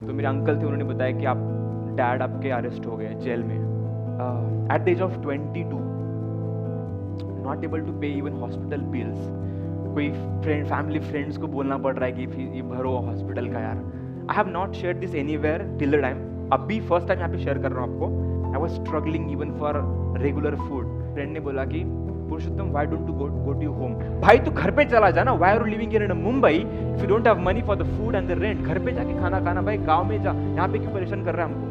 तो मेरे अंकल थे, उन्होंने बताया कि आप डैड आपके अरेस्ट हो गए जेल में at the age of 22, not able to pay even hospital bills. कोई फैमिली फ्रेंड्स को बोलना पड़ रहा है कि फिर ये भरो हॉस्पिटल का यार। I have not share this anywhere till the time. अभी फर्स्ट टाइम यहाँ पे शेयर कर रहा हूँ आपको। I was struggling even for regular food. Friend ने बोला कि Purushottam, why don't you go to your home? भाई तू घर पे चला जा ना, why are you living in Mumbai if you don't have money for the food and the rent? घर पे जाके खाना खाना भाई, गांव में जा, यहाँ पे क्यों परेशान कर रहा है हमको?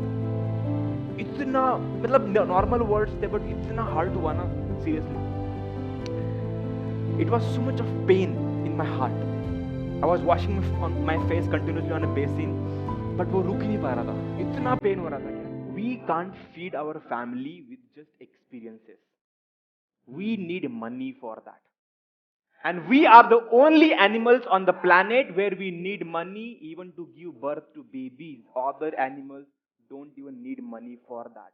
इतना मतलब नॉर्मल वर्ड्स थे बट इतना हार्ड हुआ ना, seriously. It was so much of pain in my heart. I was washing my face continuously on a basin, but वो रुक नहीं पा रहा था, इतना पेन हो रहा था। क्या we can't feed our family with just experiences, we need money for that. And we are the only animals on the planet where we need money even to give birth to babies. Other animals don't even need money for that.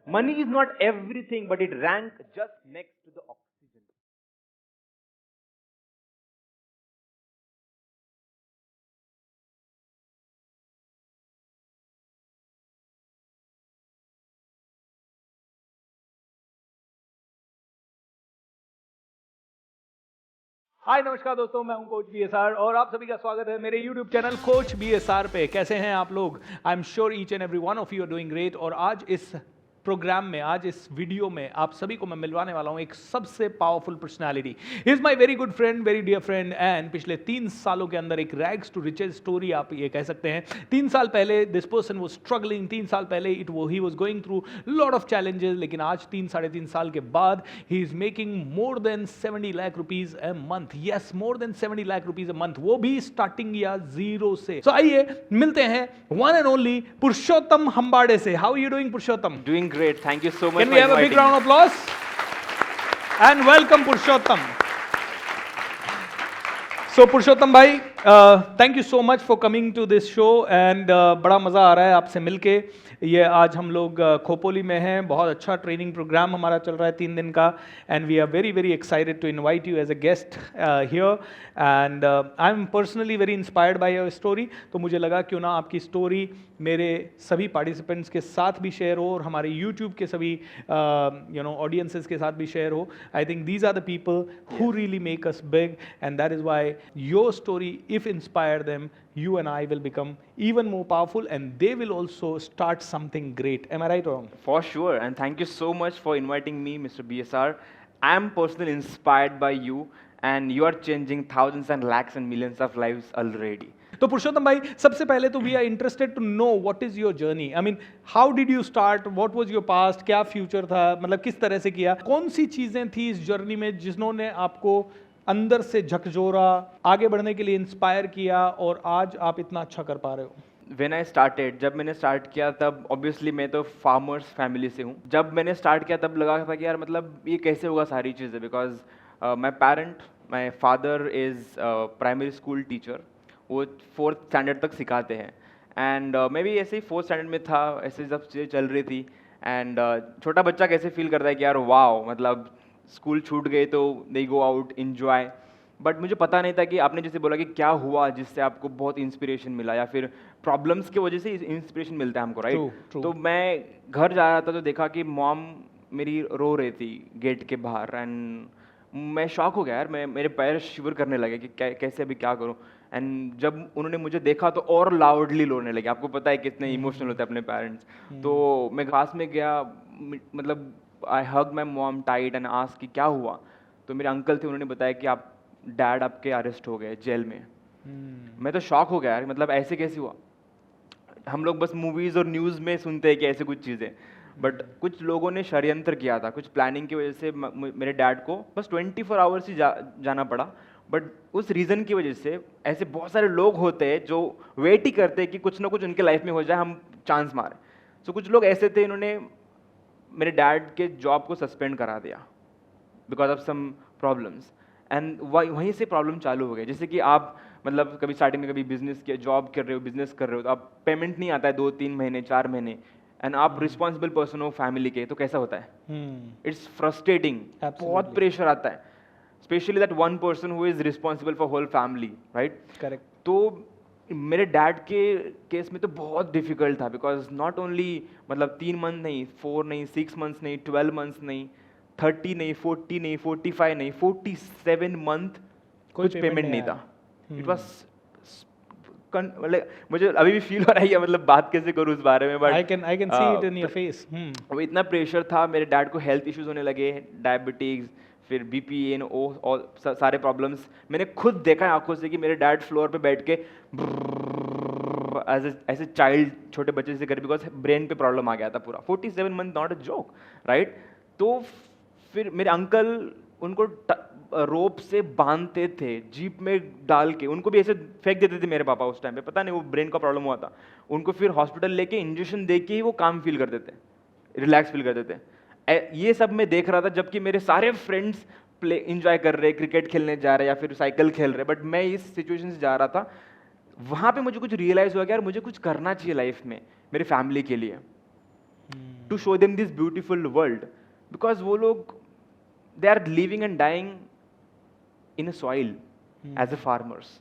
Money is not everything, but it ranks just next to the oxygen. हाय नमस्कार दोस्तों, मैं हूं coach BSR और आप सभी का स्वागत है मेरे YouTube चैनल कोच बीएसआर पे। कैसे हैं आप लोग? I am sure each and every one of you are doing great. और आज इस प्रोग्राम में, आज इस वीडियो में आप सभी को मैं मिलवाने वाला हूं एक सबसे powerful personality. He is my very good friend, very dear friend, and पिछले 3 सालों के अंदर एक रैग्स टू रिचेज स्टोरी आप ये कह सकते हैं। 3 साल पहले दिस पर्सन वाज स्ट्रगलिंग, 3 साल पहले he was going through lot of challenges, लेकिन आज 3-3.5 साल के बाद he is making more than 70 lakh rupees a month. Yes, more than 70 lakh rupees a month, वो भी स्टार्टिंग या जीरो से। सो आइए मिलते हैं one and only Purushottam Hambade से। How are you doing Purushottam? Doing great. Thank you so much. Can we have a big round of applause? And welcome Purushottam. So Purushottam भाई, thank you so much for coming to this show and बड़ा मज़ा आ रहा है आपसे मिलके। ये आज हम लोग खोपोली में हैं, बहुत अच्छा ट्रेनिंग प्रोग्राम हमारा चल रहा है 3 दिन का, and we are very very excited to invite you as a guest here. And I am personally very inspired by your story. तो मुझे लगा क्यों ना आपकी स्टोरी मेरे सभी पार्टिसिपेंट्स के साथ भी शेयर हो और हमारे यूट्यूब के सभी ऑडियंसेस के साथ भी शेयर हो। I think these are the people who really make us big, and that is why your story, if inspire them, you and I will become even more powerful and they will also start something great. Am I right or wrong? For sure, and thank you so much for inviting me, Mr. BSR. I am personally inspired by you, and you are changing thousands and lakhs and millions of lives already. तो पुरुषोत्तम भाई, सबसे पहले तो we are interested to know what is your journey. I mean, how did you start, what was your past, क्या future था, मतलब किस तरह से किया, कौन सी चीजें थी इस जर्नी में जिन्होंने आपको अंदर से झकझोरा, आगे बढ़ने के लिए इंस्पायर किया और आज आप इतना अच्छा कर पा रहे हो? When I started, जब मैंने स्टार्ट किया तब ऑब्वियसली मैं तो फार्मर्स फैमिली से हूँ। जब मैंने स्टार्ट किया तब लगा था कि यार मतलब ये कैसे होगा सारी चीज़ें, because my father is primary school teacher. वो 4th स्टैंडर्ड तक सिखाते हैं, एंड मैं भी ऐसे ही 4th स्टैंडर्ड में था, ऐसे सब चीज़ें चल रही थी। एंड छोटा बच्चा कैसे फील करता है कि यार वाओ, मतलब स्कूल छूट गए तो दे गो आउट एंजॉय। बट मुझे पता नहीं था कि आपने जैसे बोला कि क्या हुआ जिससे आपको बहुत इंस्पिरेशन मिला, या फिर प्रॉब्लम्स की वजह से इंस्पिरेशन मिलता है हमको, राइट? True. तो मैं घर जा रहा था तो देखा कि मॉम मेरी रो रही थी गेट के बाहर, एंड मैं शॉक हो गया यार। मेरे पैर शिवर करने लगे कि कैसे अभी क्या करूं। एंड जब उन्होंने मुझे देखा तो और लाउडली रोने लगे। आपको पता है कितने इमोशनल होते हैं अपने पेरेंट्स। तो मैं पास में गया, मतलब I hug my mom tight and ask कि क्या हुआ। तो मेरे अंकल थे, उन्होंने बताया कि आप डैड आपके अरेस्ट हो गए जेल में। मैं तो शॉक हो गया यार, मतलब ऐसे कैसे हुआ? हम लोग बस मूवीज़ और न्यूज़ में सुनते हैं कि ऐसे कुछ चीज़ें, बट कुछ लोगों ने षड्यंत्र किया था, कुछ प्लानिंग की वजह से मेरे डैड को बस 24 आवर्स ही जाना पड़ा। बट उस रीज़न की वजह से ऐसे बहुत सारे लोग होते हैं जो वेट ही करते हैं कि कुछ ना कुछ उनके लाइफ में हो जाए, हम चांस मारें। सो कुछ लोग ऐसे थे, इन्होंने मेरे डैड के जॉब को सस्पेंड करा दिया because of some problems. And वहीं से प्रॉब्लम चालू हो गई। जैसे कि आप मतलब कभी स्टार्टिंग में कभी बिजनेस किया, जॉब कर रहे हो, बिजनेस कर रहे हो, तो आप पेमेंट नहीं आता है 2-3 महीने 4 महीने, एंड आप रिस्पॉन्सिबल पर्सन हो फैमिली के, तो कैसा होता है? इट्स फ्रस्ट्रेटिंग, बहुत प्रेशर आता है, specially that one person who is responsible for whole family, right? Correct. तो मेरे डैड के केस में तो बहुत डिफिकल्ट था, बिकॉज नॉट ओनली मतलब 3 मंथ नहीं, 4 नहीं, 6 मंथ्स नहीं, 12 मंथ्स नहीं, 30 नहीं, 40 नहीं, 45 नहीं, 47 मंथ कोई कुछ payment पेमेंट नहीं नहीं था. आया. इट वॉज मतलब मुझे अभी भी फील हो रहा है या मतलब बात कैसे करूँ उस बारे में, but I can see it in your face. वो इतना प्रेशर था. मेरे डैड को हेल्थ इश्यूज होने लगे, डायबिटीज, फिर बीपी, एन ओ, और सारे प्रॉब्लम्स मैंने खुद देखा है आंखों से कि मेरे डैड फ्लोर पे बैठ के ऐसे चाइल्ड छोटे बच्चे से कर, बिकॉज ब्रेन पे प्रॉब्लम आ गया था पूरा. 47 month, not a joke, right. तो फिर मेरे अंकल उनको रोप से बांधते थे, जीप में डाल के उनको भी ऐसे फेंक देते थे मेरे पापा उस टाइम पे. पता नहीं वो ब्रेन का प्रॉब्लम हुआ था. उनको फिर हॉस्पिटल लेके इंजेक्शन दे के ही वो काम फील करते थे, रिलैक्स फील करते थे. ये सब मैं देख रहा था जबकि मेरे सारे फ्रेंड्स प्ले इंजॉय कर रहे, क्रिकेट खेलने जा रहे या फिर साइकिल खेल रहे, बट मैं इस सिचुएशन से जा रहा था. वहां पे मुझे कुछ रियलाइज हुआ कि यार मुझे कुछ करना चाहिए लाइफ में मेरे फैमिली के लिए, to show them this beautiful world, because वो लोग they are living and dying in a soil as a farmers.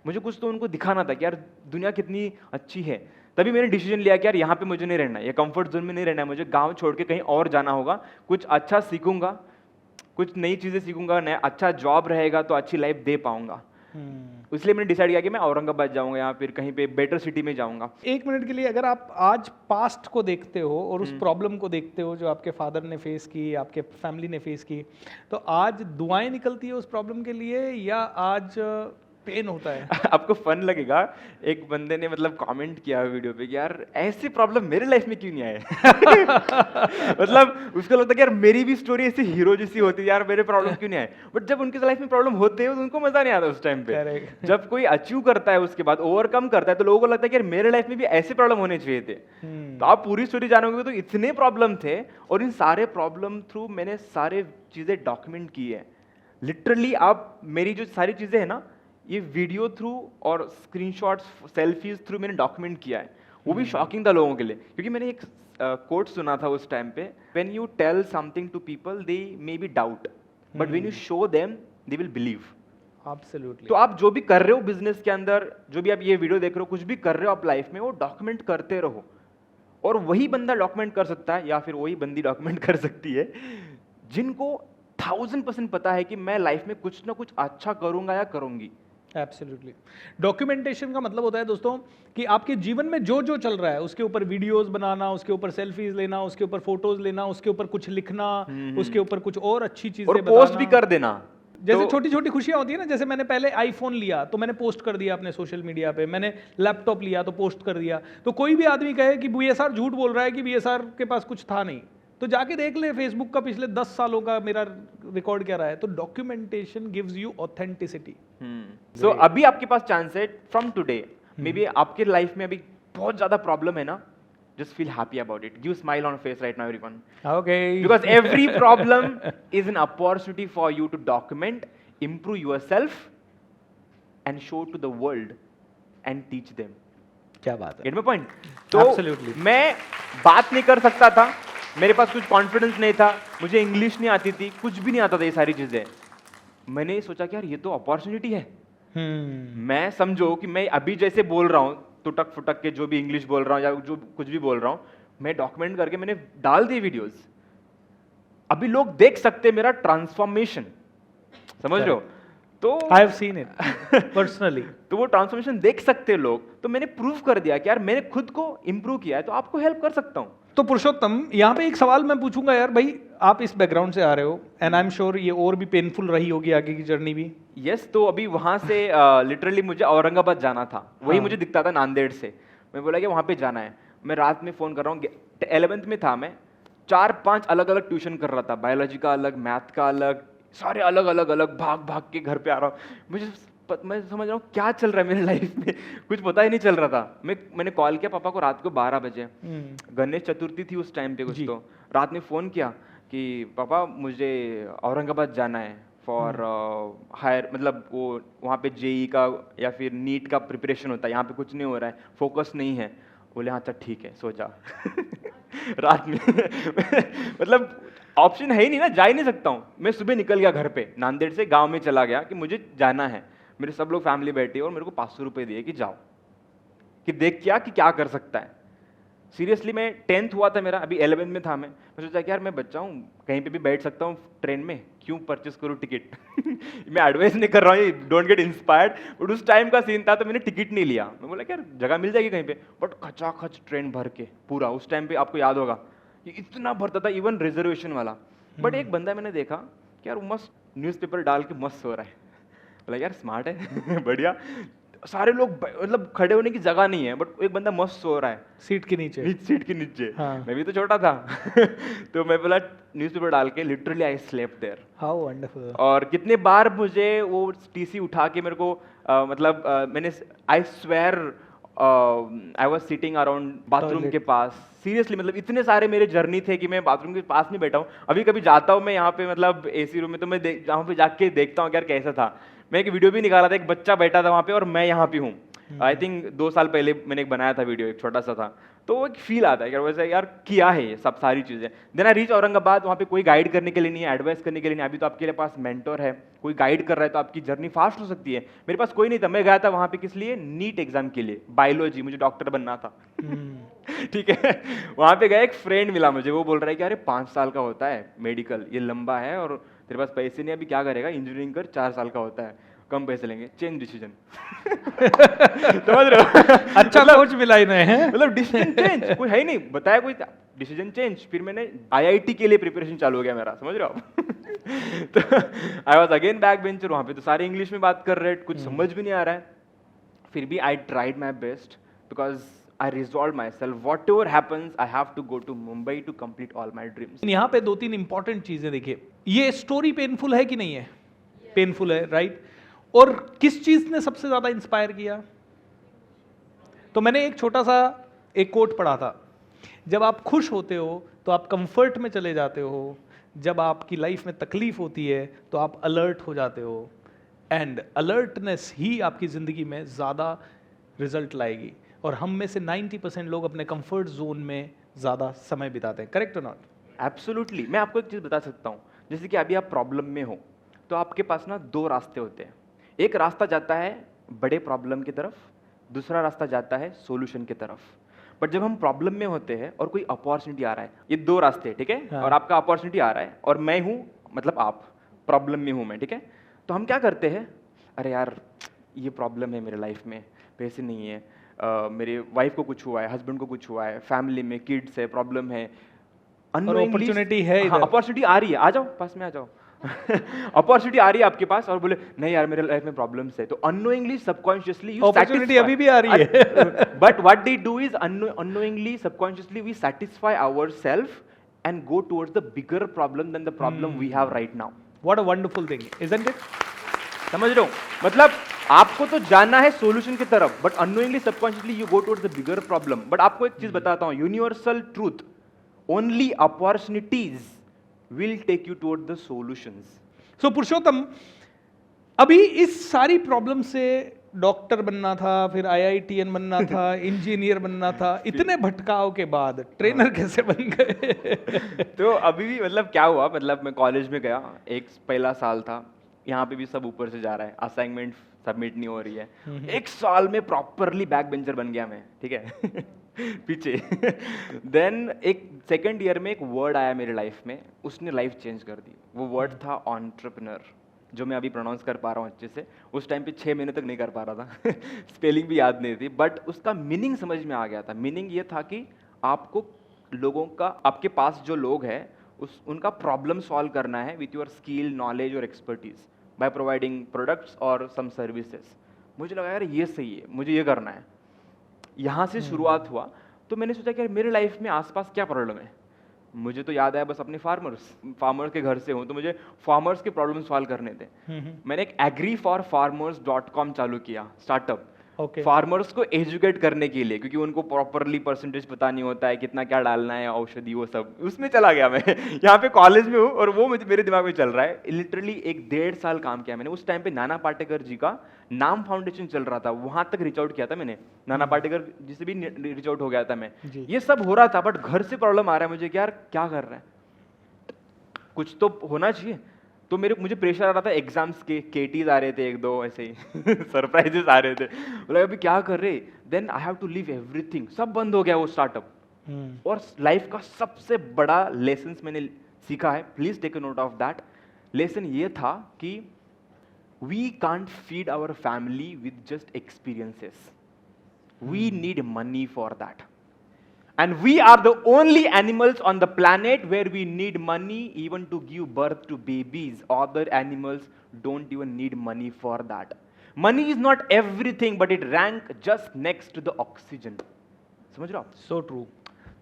मुझे कुछ तो उनको दिखाना था कि यार दुनिया कितनी अच्छी है. तभी मैंने डिसीजन लिया कि यार यहाँ पे मुझे नहीं रहना है, ये कंफर्ट जोन में नहीं रहना है, मुझे गांव छोड़ के कहीं और जाना होगा. कुछ अच्छा सीखूंगा, कुछ नई चीजें सीखूंगा, नया अच्छा जॉब रहेगा तो अच्छी लाइफ दे पाऊंगा. इसलिए मैंने डिसाइड किया कि मैं औरंगाबाद जाऊंगा या फिर कहीं पे बेटर सिटी में जाऊंगा. 1 मिनट के लिए अगर आप आज पास्ट को देखते हो और उस प्रॉब्लम को देखते हो जो आपके फादर ने फेस की, आपके फैमिली ने फेस की, तो आज दुआएं निकलती है उस प्रॉब्लम के लिए या आज पेन होता है? आपको फन लगेगा, एक बंदे ने मतलब कमेंट किया वीडियो पे कि यार ऐसी प्रॉब्लम मेरे लाइफ में क्यों नहीं आए. मतलब उसको लगता है कि यार मेरी भी स्टोरी ऐसी हीरो जैसी होती है, यार मेरे प्रॉब्लम क्यों नहीं आए. बट जब उनके लाइफ में प्रॉब्लम होते हैं तो उनको मजा नहीं आता उस टाइम पे. Correct. जब कोई अचीव करता है उसके बाद ओवरकम करता है तो लोगों को लगता है कि यार मेरे लाइफ में भी ऐसे प्रॉब्लम होने चाहिए थे. तो आप पूरी स्टोरी जानोगे तो इतने प्रॉब्लम थे, और इन सारे प्रॉब्लम थ्रू मैंने सारे चीजें डॉक्यूमेंट की है. लिटरली आप मेरी जो सारी चीजें है ना, ये वीडियो थ्रू और स्क्रीनशॉट्स, सेल्फीज थ्रू मैंने डॉक्यूमेंट किया है. वो भी शॉकिंग था लोगों के लिए, क्योंकि मैंने एक कोट सुना था उस टाइम पे, when you tell something to people they may be doubt, but when you show them they will believe. Absolutely. तो आप जो भी कर रहे हो बिजनेस के अंदर, जो भी आप ये वीडियो देख रहे हो, कुछ भी कर रहे हो आप लाइफ में, वो डॉक्यूमेंट करते रहो. और वही बंदा डॉक्यूमेंट कर सकता है या फिर वही बंदी डॉक्यूमेंट कर सकती है जिनको 1000% पता है कि मैं लाइफ में कुछ ना कुछ अच्छा करूंगा या करूंगी. एब्सोल्युटली. डॉक्यूमेंटेशन का मतलब होता है दोस्तों कि आपके जीवन में जो जो चल रहा है उसके ऊपर वीडियोस बनाना, उसके ऊपर सेल्फीज लेना, उसके ऊपर फोटोज लेना, उसके ऊपर कुछ लिखना, उसके ऊपर कुछ और अच्छी चीजें और बताना. पोस्ट भी कर देना. जैसे छोटी छोटी खुशियां होती है ना, जैसे मैंने पहले आईफोन लिया तो मैंने पोस्ट कर दिया अपने सोशल मीडिया पे, मैंने लैपटॉप लिया तो पोस्ट कर दिया. तो कोई भी आदमी कहे कि बीएसआर झूठ बोल रहा है कि बीएसआर के पास कुछ था नहीं, तो जाके देख ले फेसबुक का पिछले 10 सालों का मेरा रिकॉर्ड क्या रहा है. तो डॉक्यूमेंटेशन गिव्स यू ऑथेंटिसिटी. सो अभी आपके पास चांस है फ्रॉम टुडे, मे बी आपके लाइफ में अभी बहुत ज्यादा प्रॉब्लम है ना, just feel happy about it. Give smile on face right now, everyone. Okay. Because every problem is an opportunity for you to document, improve yourself, and show to the world and teach them. क्या बात है. Get my point? तो Absolutely. मैं बात नहीं कर सकता था, मेरे पास कुछ कॉन्फिडेंस नहीं था, मुझे इंग्लिश नहीं आती थी, कुछ भी नहीं आता था ये सारी चीजें. मैंने सोचा कि यार ये तो अपॉर्चुनिटी है. मैं समझो कि मैं अभी जैसे बोल रहा हूँ टुटक फुटक के, जो भी इंग्लिश बोल रहा हूँ या जो कुछ भी बोल रहा हूँ, मैं डॉक्यूमेंट करके मैंने डाल दिए वीडियोस. अभी लोग देख सकते हैं मेरा ट्रांसफॉर्मेशन, समझ रहे हो. तो I have seen it personally. तो वो ट्रांसफॉर्मेशन देख सकते हैं लोग. तो मैंने प्रूव कर दिया कि यार मैंने खुद को इंप्रूव किया है, तो आपको हेल्प कर सकता हूँ. तो पुरुषोत्तम, यहाँ पे एक सवाल मैं पूछूंगा यार भाई, आप इस बैकग्राउंड से आ रहे हो एंड आई एम श्योर ये और भी पेनफुल रही होगी आगे की जर्नी भी. यस. तो अभी वहां से लिटरली मुझे औरंगाबाद जाना था, वही हाँ. मुझे दिखता था नांदेड़ से. मैं बोला कि वहां पे जाना है. मैं रात में फोन कर रहा हूँ, 11th में था मैं, 4-5 अलग अलग ट्यूशन कर रहा था, बायोलॉजी का अलग, मैथ का अलग, सारे अलग अलग अलग भाग भाग के घर पे आ रहा हूँ. मैं समझ रहा हूँ क्या चल रहा है मेरी लाइफ में, कुछ पता ही नहीं चल रहा था. मैंने कॉल किया पापा को रात को 12 बजे, गणेश चतुर्थी थी उस टाइम पे कुछ. तो रात में फोन किया कि पापा मुझे औरंगाबाद जाना है फॉर हायर, मतलब वो वहाँ पे जेई का या फिर नीट का प्रिपरेशन होता है, यहाँ पे कुछ नहीं हो रहा है, फोकस नहीं है. बोले हाँ अच्छा ठीक है सो जा. रात में मतलब ऑप्शन है ही नहीं ना, जा ही नहीं सकता हूँ. मैं सुबह निकल गया घर पे, नांदेड़ से गांव में चला गया कि मुझे जाना है. मेरे सब लोग फैमिली बैठी और मेरे को 500 रुपए दिए कि जाओ. कि देख कि क्या कर सकता है। सीरियसली मैं 10th हुआ था मेरा, अभी 11th में था मैं सोचा कि यार मैं बच्चा हूँ, कहीं पे भी बैठ सकता हूँ ट्रेन में, क्यों परचेस करूँ टिकट। मैं एडवाइस नहीं कर रहा हूँ, डोंट गेट इंस्पायर्ड, बट उस टाइम का सीन था तो मैंने टिकट नहीं लिया। मैं बोला कि यार जगह मिल जाएगी कहीं पे, बट खचाखच ट्रेन भर के पूरा। उस टाइम पे आपको याद होगा कि इतना भरता था, इवन रिजर्वेशन वाला। बट एक बंदा मैंने देखा कि यार वो मस्त न्यूज़पेपर डाल के मस्त सो रहा है। बोला यार स्मार्ट है। बढ़िया। सारे लोग मतलब खड़े होने की जगह नहीं है, बट एक बंदा मस्त सो रहा है सीट के नीचे। सीट के नीचे। हाँ। मैं भी तो छोटा था। तो मैं बोला न्यूज़पेपर डाल के, literally I slept there. How wonderful. और कितने बार मुझे वो टीसी उठा के मेरे को मैंने I swear I was sitting around bathroom Toilet. के पास। सीरियसली मतलब इतने सारे मेरे जर्नी थे कि मैं बाथरूम के पास नहीं बैठा हूँ। अभी कभी जाता हूँ मैं यहाँ पे मतलब एसी रूम में, तो मैं जहाँ पे जाके देखता हूँ यार कैसा था। मैं एक वीडियो भी निकाला था, एक बच्चा बैठा था वहाँ पे और मैं यहाँ पे हूँ। आई थिंक 2 साल पहले मैंने एक बनाया था वीडियो, एक छोटा सा था। तो वो एक फील आता है यार, वैसे यार किया है ये सब सारी चीज़ें। देन आई रीच औरंगाबाद, वहाँ पे कोई गाइड करने के लिए नहीं है, एडवाइस करने के लिए नहीं। अभी तो आपके पास मेंटोर है, कोई गाइड कर रहा है तो आपकी जर्नी फास्ट हो सकती है। मेरे पास कोई नहीं था, मैं गया था वहाँ पे किस लिए, नीट एग्जाम के लिए, बायोलॉजी, मुझे डॉक्टर बनना था। ठीक है। वहाँ पे गया, एक फ्रेंड मिला मुझे, वो बोल रहा है कि अरे 5 साल का होता है मेडिकल, ये लंबा है और तेरे पास पैसे नहीं, अभी क्या करेगा, इंजीनियरिंग कर, 4 साल का होता है, कम पैसे लेंगे, चेंज डिसीजन। समझ रहे हो? अच्छा कोच मिला इन्हें है। मतलब डिसीजन चेंज, कोई है ही नहीं, बताया कोई डिसीजन चेंज। फिर मैंने आईआईटी के लिए प्रिपरेशन चालू हो गया मेरा, समझ रहे हो आप? तो I was again back bencher, वहाँ पे तो सारे इंग्लिश में बात कर रहे हैं, कुछ समझ भी नहीं आ रहा है। फिर भी I tried my best because I resolve myself, whatever happens I have to go to Mumbai to complete all my dreams. यहाँ पे 2-3 इंपॉर्टेंट चीजें देखिए। ये स्टोरी पेनफुल है कि नहीं है? पेनफुल है, राइट? और किस चीज ने सबसे ज्यादा इंस्पायर किया? तो मैंने एक छोटा सा एक कोट पढ़ा था, जब आप खुश होते हो तो आप कंफर्ट में चले जाते हो, जब आपकी लाइफ में तकलीफ होती है तो आप अलर्ट हो जाते हो, एंड अलर्टनेस ही आपकी ज़िंदगी में ज़्यादा रिजल्ट लाएगी। और हम में से 90% लोग अपने कंफर्ट जोन में ज़्यादा समय बिताते हैं, करेक्ट और नॉट? एब्सोल्युटली। मैं आपको एक चीज़ बता सकता हूँ, जैसे कि अभी आप प्रॉब्लम में हो तो आपके पास ना 2 रास्ते होते हैं। एक रास्ता जाता है बड़े प्रॉब्लम की तरफ, दूसरा रास्ता जाता है सॉल्यूशन की तरफ। बट जब हम प्रॉब्लम में होते हैं और कोई अपॉर्चुनिटी आ रहा है, ये 2 रास्ते हैं, ठीक है? हाँ। और आपका अपॉर्चुनिटी आ रहा है और मैं हूँ, मतलब आप प्रॉब्लम में हूँ मैं, ठीक है? तो हम क्या करते हैं, अरे यार ये प्रॉब्लम है मेरे लाइफ में, पैसे नहीं है, मेरे वाइफ को कुछ हुआ है, हस्बैंड को कुछ हुआ है, फैमिली में किड्स है, प्रॉब्लम है, अपॉर्चुनिटी है इधर। अपॉर्चुनिटी आ रही है, आ जाओ पास में आ जाओ। अपॉर्चुनिटी आ रही है आपके पास और बोले नहीं यार मेरे लाइफ में प्रॉब्लम्स है, तो अननोइंगली सबकॉन्शियसली यू अपॉर्चुनिटी अभी भी आ रही है। But what they do is unknowingly subconsciously we satisfy ourselves and go towards the bigger problem than the problem we have right now. What a wonderful thing, isn't it? समझ रहे हो? मतलब आपको तो जाना है सॉल्यूशन की तरफ, but unknowingly subconsciously you go towards the bigger problem. But आपको एक चीज बताता हूं, universal truth, only opportunities will take you toward the solutions. सो पुरुषोत्तम, अभी इस सारी प्रॉब्लम से डॉक्टर बनना था, फिर आईआईटीएन बनना था, इंजीनियर बनना था, इतने भटकाव के बाद ट्रेनर कैसे बन गए? तो अभी भी मतलब क्या हुआ, मतलब मैं कॉलेज में गया, एक पहला साल था, यहाँ पे भी सब ऊपर से जा रहा है, असाइनमेंट सबमिट नहीं हो रही है। 1 साल में प्रॉपरली बैक बेंचर बन गया मैं, ठीक है? पीछे। देन एक सेकंड ईयर में एक वर्ड आया मेरे लाइफ में, उसने लाइफ चेंज कर दी। वो वर्ड था एंटरप्रेन्योर, जो मैं अभी प्रोनाउंस कर पा रहा हूँ अच्छे से। उस टाइम पे 6 महीने तक नहीं कर पा रहा था। स्पेलिंग भी याद नहीं थी, बट उसका मीनिंग समझ में आ गया था। मीनिंग ये था कि आपको लोगों का, आपके पास जो लोग हैं उनका प्रॉब्लम सॉल्व करना है विथ योर स्किल, नॉलेज और एक्सपर्टीज बाय प्रोवाइडिंग प्रोडक्ट्स और सम सर्विसेज। मुझे लगा यार ये सही है, मुझे ये करना है। यहाँ से शुरुआत हुआ। तो मैंने सोचा कि यार मेरे लाइफ में आसपास क्या प्रॉब्लम है। मुझे तो याद आया बस अपने फार्मर्स के घर से हूँ, तो मुझे फार्मर्स के प्रॉब्लम सॉल्व करने थे। मैंने एक agriforfarmers.com चालू किया, स्टार्टअप। Okay. फार्मर्स को एजुकेट करने के लिए, क्योंकि उनको प्रॉपरली परसेंटेज पता नहीं होता है, कितना क्या डालना है, औषधि, वो सब उसमें चला गया मैं। यहाँ पे कॉलेज में हूँ और वो मेरे दिमाग में चल रहा है। लिटरली 1-1.5 साल काम किया मैंने। उस टाइम पे नाना पाटेकर जी का नाम फाउंडेशन चल रहा था, वहां तक रीच आउट किया था मैंने। नाना पाटेकर जी से भी रीच आउट हो गया था मैं। ये सब हो रहा था, बट घर से प्रॉब्लम आ रहा है मुझे कि यार क्या कर रहा है, कुछ तो होना चाहिए। तो मुझे प्रेशर आ रहा था एग्जाम्स के, केटीज आ रहे थे एक दो ऐसे ही सरप्राइजेस आ रहे थे, बोला अभी क्या कर रहे, then I have to leave everything, सब बंद हो गया वो स्टार्टअप। और लाइफ का सबसे बड़ा लेसन मैंने सीखा है, please take a note of that lesson, ये था कि we can't feed our family with just experiences, we need money for that, and we are the only animals on the planet where we need money even to give birth to babies. Other animals don't even need money for that. Money is not everything, but it rank just next to the oxygen. समझ रहे हो आप? So true.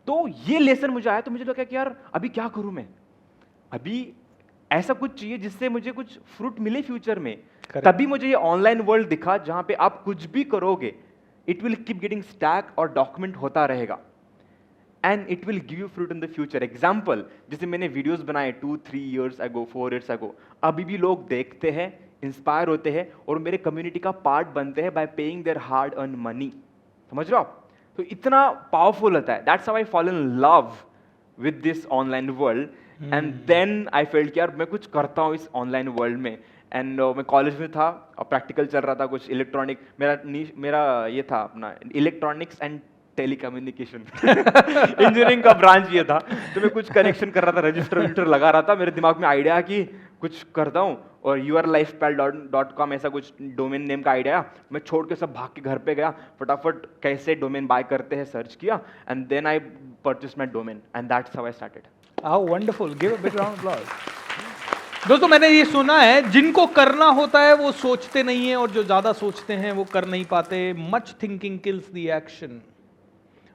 तो ये lesson मुझे आया, तो मुझे लगा कि यार अभी क्या करूं मैं, अभी ऐसा कुछ चाहिए जिससे मुझे कुछ फ्रूट मिले फ्यूचर में। तभी मुझे ये ऑनलाइन वर्ल्ड दिखा जहां पे आप कुछ भी करोगे, it will keep getting stack और डॉक्यूमेंट होता रहेगा, and it will give you fruit in the future. Example, जैसे मैंने वीडियोस बनाए 2-3 years ago, 4 years ago, अभी भी लोग देखते हैं, इंस्पायर होते हैं और मेरे कम्युनिटी का पार्ट बनते हैं by paying their hard earn money. समझ रहे हो आप? तो इतना पावरफुल होता है। That's how I fall in love with this online world, and then I felt कि यार मैं कुछ करता हूँ इस ऑनलाइन वर्ल्ड में। एंड मैं कॉलेज में था और प्रैक्टिकल चल रहा था कुछ इलेक्ट्रॉनिक, मेरा ये था अपना इलेक्ट्रॉनिक्स एंड टेलीकम्युनिकेशन इंजीनियरिंग का ब्रांच ये था। तो मैं कुछ कनेक्शन कर रहा था, रजिस्टर लगा रहा था, मेरे दिमाग में आइडिया कि कुछ करता हूँ, और yourlifepal.com ऐसा कुछ डोमेन नेम का आइडिया, मैं छोड़ के सब भाग के घर पे गया, फटाफट कैसे डोमेन बाय करते हैं सर्च किया, and then I purchase my domain, and that's how I started. How wonderful. Give a big round of applause. दोस्तों मैंने ये सुना है, जिनको करना होता है वो सोचते नहीं है, और जो ज्यादा सोचते हैं वो कर नहीं पाते। Much thinking kills the action.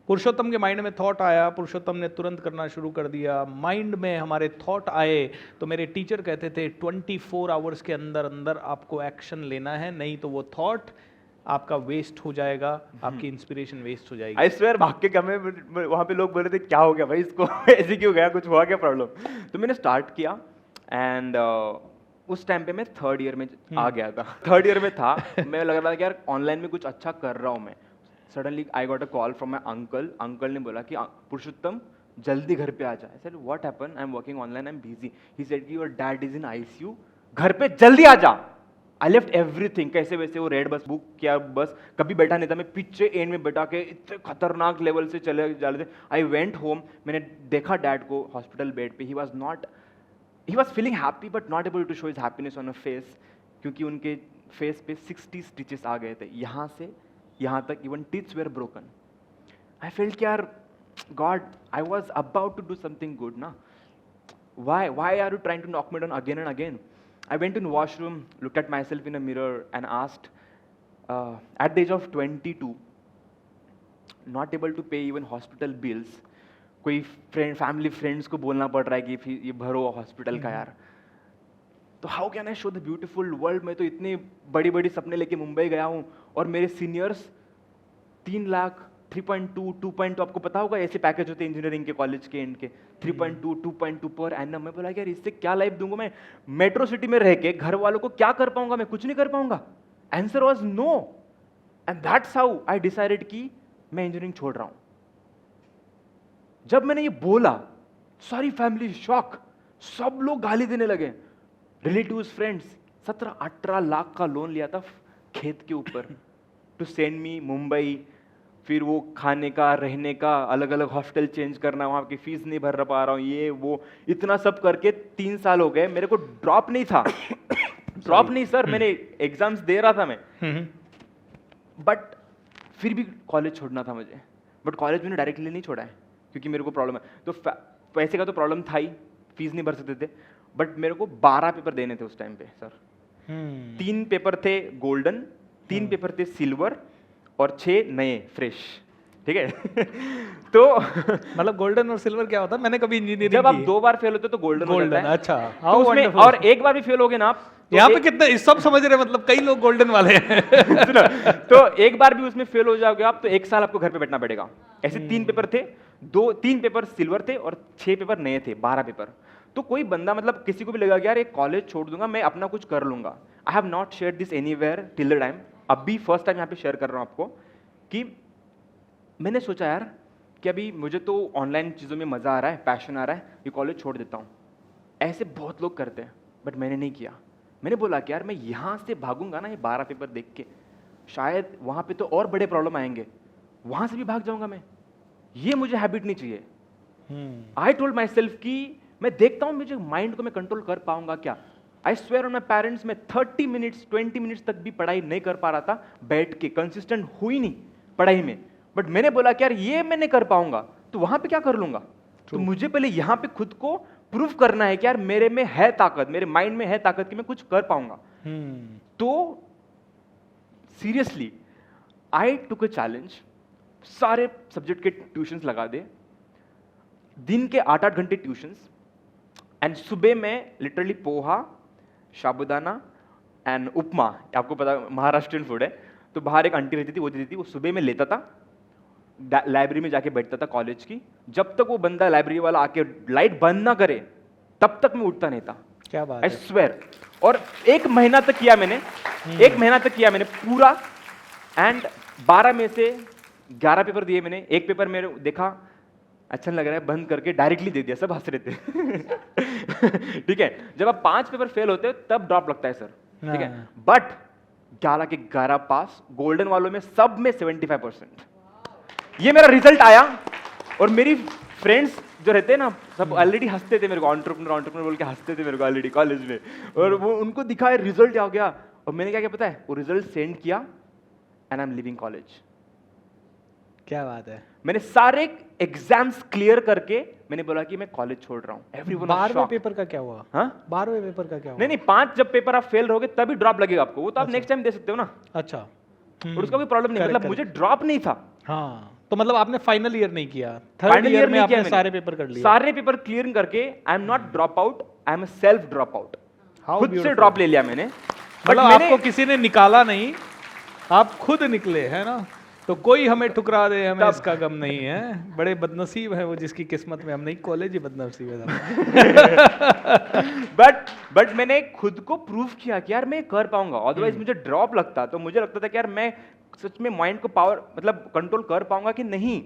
Purushottam के माइंड में थॉट आया, पुरुषोत्तम ने तुरंत करना शुरू कर दिया। माइंड में हमारे थॉट आए तो मेरे टीचर कहते थे 24 आवर्स के अंदर अंदर आपको एक्शन लेना है, नहीं तो वो थॉट आपका वेस्ट हो जाएगा, आपकी इंस्पिरेशन वेस्ट हो जाएगी। आई स्वेयर, भाग के कमे वहां पे लोग बोल रहे थे क्या हो गया भाई इसको ऐसे क्यों गया, कुछ हुआ क्या प्रॉब्लम? तो मैंने स्टार्ट किया, एंड उस टाइम पे मैं 3rd year में आ गया था। 3rd year में था, मैं लग रहा था कि यार ऑनलाइन में कुछ अच्छा कर रहा हूँ मैं। Suddenly I got a call from my uncle. Uncle ने बोला कि पुरुषोत्तम जल्दी घर पे आ जा। I said what happened? I am working online, I am busy. He said कि your dad is in ICU, घर पे जल्दी आ जा। आई लेफ्ट एवरीथिंग, कैसे वैसे वो रेड बस बुक किया, बस कभी बैठा नहीं था मैं, पीछे एंड में बैठा के इतने खतरनाक लेवल से चले जा रहे थे। आई वेंट होम, मैंने देखा डैड को हॉस्पिटल बेड पे, he was feeling happy but not able to show his happiness on a face, क्योंकि उनके फेस पे 60 स्टिचेस आ गए थे, यहाँ से यहाँ तक, even teeths were broken. I felt कि यार God, I was about to do something good ना, why are you trying to knock me down again and again? I went in washroom, looked at myself in a mirror and asked, at the age of 22, not able to pay even hospital bills, कोई family friends को बोलना पड़ रहा है कि ये भरो hospital का यार, तो how can I show the beautiful world? मैं तो इतनी बड़ी बड़ी सपने लेके मुंबई गया हूँ, और मेरे सीनियर्स 3 लाख, 3.2, 2.2, आपको पता होगा ऐसे पैकेज होते हैं इंजीनियरिंग के कॉलेज के एंड के, 3.2, 2.2 पर एनम। मैं बोला यार इससे क्या लाइफ दूंगा मैं, मेट्रो सिटी में रह के घर वालों को क्या कर पाऊंगा मैं? कुछ नहीं कर पाऊंगा। Answer was no, and that's how I decided कि मैं इंजीनियरिंग छोड़ रहा हूं। जब मैंने ये बोला, सारी फैमिली शॉक, सब लोग गाली देने लगे, रिलेटिव्स, फ्रेंड्स। 17-18 लाख का लोन लिया था खेत के ऊपर टू सेंड मी मुंबई, फिर वो खाने का, रहने का, अलग अलग हॉस्टल चेंज करना, वहाँ की फीस नहीं भर पा रहा हूँ, ये वो, इतना सब करके 3 साल हो गए। मेरे को ड्रॉप नहीं था ड्रॉप नहीं सर, मैंने एग्जाम्स दे रहा था मैं, बट फिर भी कॉलेज छोड़ना था मुझे। बट कॉलेज मैंने डायरेक्टली नहीं छोड़ा है, क्योंकि मेरे को प्रॉब्लम है, तो पैसे का तो प्रॉब्लम था ही, फीस नहीं भर सकते थे। बट मेरे को 12 पेपर देने थे उस टाइम पे सर। 3 पेपर थे गोल्डन, 3 पेपर थे सिल्वर, और 6 नए फ्रेश, ठीक है तो मतलब गोल्डन और सिल्वर क्या होता है? मैंने कभी इंजीनियरिंग जब आप 2 बार फेल होते तो गोल्डन हो जाता है। अच्छा, तो उसमें, और 1 बार भी फेल हो गए ना आप, तो यहाँ पे कितने सब समझ रहे हैं, मतलब कई लोग गोल्डन वाले हैं तो 1 बार भी उसमें फेल हो जाओगे आप तो 1 साल आपको घर पे बैठना पड़ेगा। ऐसे 3 पेपर थे, 3 पेपर सिल्वर थे और 6 पेपर नए थे, 12 पेपर। तो कोई बंदा, मतलब किसी को भी लगा कि यार एक कॉलेज छोड़ दूंगा, मैं अपना कुछ कर लूंगा। आई have not share this anywhere till the time, अभी फर्स्ट टाइम यहाँ पे शेयर कर रहा हूँ आपको, कि मैंने सोचा यार कि अभी मुझे तो ऑनलाइन चीज़ों में मज़ा आ रहा है, पैशन आ रहा है, ये कॉलेज छोड़ देता हूँ। ऐसे बहुत लोग करते हैं, बट मैंने नहीं किया। मैंने बोला कि यार मैं यहाँ से भागूंगा ना ये 12 पेपर देख के, शायद वहाँ पे तो और बड़े प्रॉब्लम आएंगे, वहाँ से भी भाग जाऊंगा मैं, ये मुझे हैबिट नहीं चाहिए। आई टोल्ड माई सेल्फ कि मैं देखता हूँ मुझे माइंड को मैं कंट्रोल कर पाऊंगा क्या। I swear on my parents, मैं 30 मिनट्स 20 मिनट्स तक भी पढ़ाई नहीं कर पा रहा था बैठ के, कंसिस्टेंट हुई नहीं पढ़ाई में। बट मैंने बोला कि यार ये मैं नहीं कर पाऊंगा तो वहां पे क्या कर लूंगा। तो मुझे पहले यहाँ पे खुद को प्रूफ करना है कि यार मेरे में है ताकत, मेरे माइंड में है ताकत कि मैं कुछ कर पाऊंगा। तो seriously I took a challenge, सारे सब्जेक्ट के ट्यूशंस लगा दे, दिन के 8-8 घंटे ट्यूशंस, एंड सुबह में लिटरली पोहा, साबुदाना एंड उपमा, आपको पता महाराष्ट्रियन फूड है, तो बाहर एक आंटी रहती थी, वो देती थी, वो सुबह में लेता था, लाइब्रेरी में जाके बैठता था कॉलेज की, जब तक वो बंदा लाइब्रेरी वाला आके लाइट बंद ना करे तब तक मैं उठता नहीं था। क्या बात आई है। स्वेयर। और 1 महीना तक किया मैंने, 1 महीना तक किया मैंने पूरा, एंड 12 में से 11 पेपर दिए मैंने। एक पेपर मेरे देखा अच्छा नहीं लग रहा है, बंद करके डायरेक्टली दे दिया, सब हंस रहे थे। ठीक है, जब आप 5 पेपर फेल होते हो तब ड्रॉप लगता है सर, ठीक है, बट 11 के 11 पास, गोल्डन वालों में सब में 75%, ये मेरा रिजल्ट आया। और मेरी फ्रेंड्स जो रहते हैं ना, सब ऑलरेडी हंसते थे मेरे को, एंटरप्रेन्योर बोल के हंसते थे मेरे को ऑलरेडी कॉलेज में, और वो उनको दिखा रिजल्ट आ गया, और मैंने क्या किया पता है, वो रिजल्ट सेंड किया and I M living college. क्या बात है। मैंने सारे एग्जाम्स क्लियर करके मैंने बोला कि मैं कॉलेज छोड़ रहा हूँ। एवरीवन 12वें पेपर का क्या हुआ? हाँ, 12वें पेपर का क्या हुआ? नहीं 5 जब पेपर आप फेल रहोगे तभी ड्रॉप लगेगा आपको, वो तो आप नेक्स्ट टाइम दे सकते हो ना। अच्छा। और उसका कोई प्रॉब्लम नहीं, मतलब मुझे ड्रॉप नहीं था। हाँ, तो मतलब आपने फाइनल ईयर नहीं किया, थर्ड फाइनल ईयर में नहीं किया आपने सारे पेपर कर लिए? सारे पेपर क्लियर करके I am not drop out, I am self drop out, How खुद से beautiful. ड्रॉप ले लिया मैंने। मतलब आपको किसी ने निकाला नहीं, आप खुद निकले, है ना। तो कोई हमें ठुकरा दे, हमें इसका गम नहीं है। बड़े बदनसीब है वो जिसकी किस्मत में हम नहीं, कॉलेज ही बदनसीब है। बट मैंने खुद को प्रूव किया कि यार मैं कर पाऊंगा, अदरवाइज मुझे ड्रॉप लगता तो मुझे लगता था कि यार मैं सच में माइंड को पावर मतलब कंट्रोल कर पाऊंगा कि नहीं।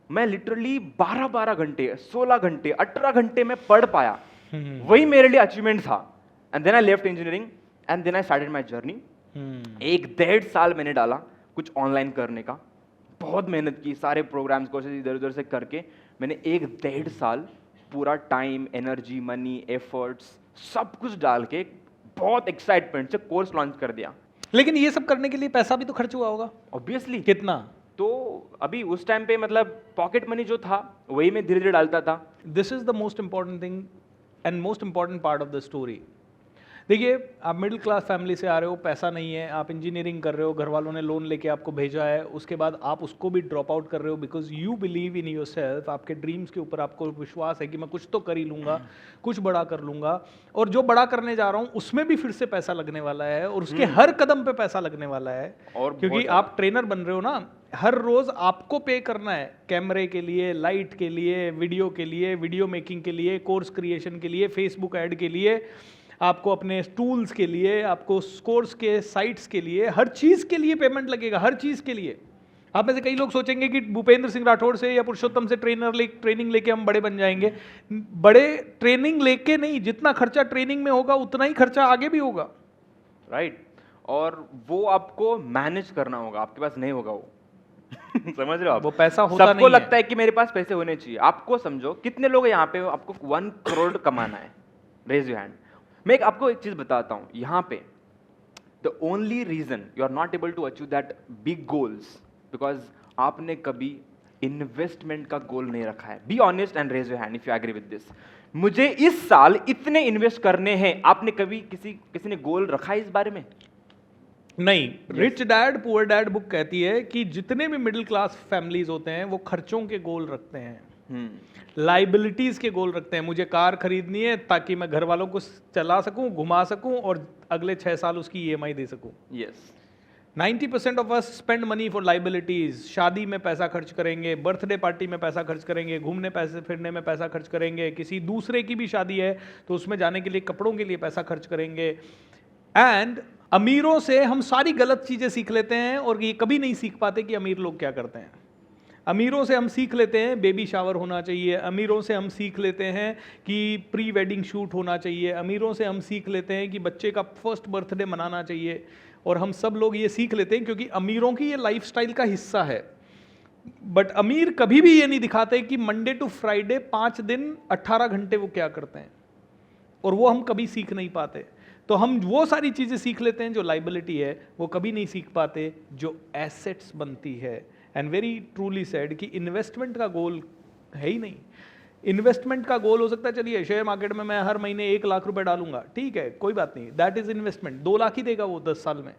मैं लिटरली 12-12 घंटे, 16 घंटे, 18 घंटे में पढ़ पाया, वही मेरे लिए अचीवमेंट था। And then I left engineering and then I started my journey. 1-1.5 साल मैंने डाला कुछ ऑनलाइन करने का, बहुत मेहनत की, सारे प्रोग्राम्स कोर्सेज इधर उधर से करके मैंने 1-1.5 साल पूरा टाइम, एनर्जी, मनी, एफर्ट्स सब कुछ डाल के बहुत एक्साइटमेंट से कोर्स लॉन्च कर दिया। लेकिन ये सब करने के लिए पैसा भी तो खर्च हुआ होगा ऑब्वियसली। कितना? तो अभी उस टाइम पे मतलब पॉकेट मनी जो था वही मैं धीरे धीरे डालता था। This is the most important thing and most important part of the story. देखिए, आप मिडिल क्लास फैमिली से आ रहे हो, पैसा नहीं है, आप इंजीनियरिंग कर रहे हो, घर वालों ने लोन लेके आपको भेजा है, उसके बाद आप उसको भी ड्रॉप आउट कर रहे हो because you believe in your self. आपके ड्रीम्स के ऊपर आपको विश्वास है कि मैं कुछ तो कर ही लूँगा, कुछ बड़ा कर लूँगा, और जो बड़ा करने जा रहा हूँ उसमें भी फिर से पैसा लगने वाला है, और उसके हर कदम पे पैसा लगने वाला है। और क्योंकि आप ट्रेनर बन रहे हो ना, हर रोज आपको पे करना है कैमरे के लिए, लाइट के लिए, वीडियो के लिए, वीडियो मेकिंग के लिए, कोर्स क्रिएशन के लिए, फेसबुक ऐड के लिए, आपको अपने टूल्स के लिए, आपको कोर्स के साइट्स के लिए, हर चीज़ के लिए पेमेंट लगेगा, हर चीज़ के लिए। आप में से कई लोग सोचेंगे कि भूपेंद्र सिंह राठौड़ से या पुरुषोत्तम से ट्रेनिंग लेके हम बड़े बन जाएंगे। बड़े ट्रेनिंग लेके नहीं, जितना खर्चा ट्रेनिंग में होगा उतना ही खर्चा आगे भी होगा। राइट। और वो आपको मैनेज करना होगा, आपके पास नहीं होगा वो। समझ रहे हो आप? वो पैसा होता सबको नहीं लगता है कि मेरे पास पैसे होने चाहिए। आपको समझो कितने लोग यहाँ पे, आपको 1 करोड़ कमाना है, रेज योर हैंड। मैं आपको एक चीज बताता हूं, यहाँ पे the only reason you are not able to achieve that big goals because आपने कभी इन्वेस्टमेंट का गोल नहीं रखा है। Be honest and raise your hand if you agree with this. मुझे इस साल इतने इन्वेस्ट करने हैं, आपने कभी किसी ने गोल रखा है इस बारे में? नहीं। Rich dad poor dad book कहती है कि जितने भी मिडिल क्लास फैमिलीज होते हैं वो खर्चों के गोल रखते हैं, लाइबिलिटीज के गोल रखते हैं। मुझे कार खरीदनी है ताकि मैं घर वालों को चला सकूं, घुमा सकूं, और अगले 6 साल उसकी EMI दे सकूं। Yes. 90% of us spend money for liabilities. शादी में पैसा खर्च करेंगे, बर्थडे पार्टी में पैसा खर्च करेंगे, घूमने पैसे फिरने में पैसा खर्च करेंगे, किसी दूसरे की भी शादी है तो उसमें जाने के लिए कपड़ों के लिए पैसा खर्च करेंगे। एंड अमीरों से हम सारी गलत चीजें सीख लेते हैं और ये कभी नहीं सीख पाते कि अमीर लोग क्या करते हैं। अमीरों से हम सीख लेते हैं बेबी शावर होना चाहिए, अमीरों से हम सीख लेते हैं कि प्री वेडिंग शूट होना चाहिए, अमीरों से हम सीख लेते हैं कि बच्चे का फर्स्ट बर्थडे मनाना चाहिए, और हम सब लोग ये सीख लेते हैं क्योंकि अमीरों की ये लाइफस्टाइल का हिस्सा है। बट अमीर कभी भी ये नहीं दिखाते कि मंडे टू फ्राइडे 5 दिन 18 घंटे वो क्या करते हैं, और वो हम कभी सीख नहीं पाते। तो हम वो सारी चीज़ें सीख लेते हैं जो लाइबिलिटी है, वो कभी नहीं सीख पाते जो एसेट्स बनती है। एंड वेरी ट्रूली सेड कि इन्वेस्टमेंट का गोल है ही नहीं। इन्वेस्टमेंट का गोल हो सकता है, चलिए शेयर मार्केट में मैं हर महीने 1 लाख रुपए डालूंगा, ठीक है, कोई बात नहीं, दैट इज इन्वेस्टमेंट। 2 लाख ही देगा वो 10 साल में,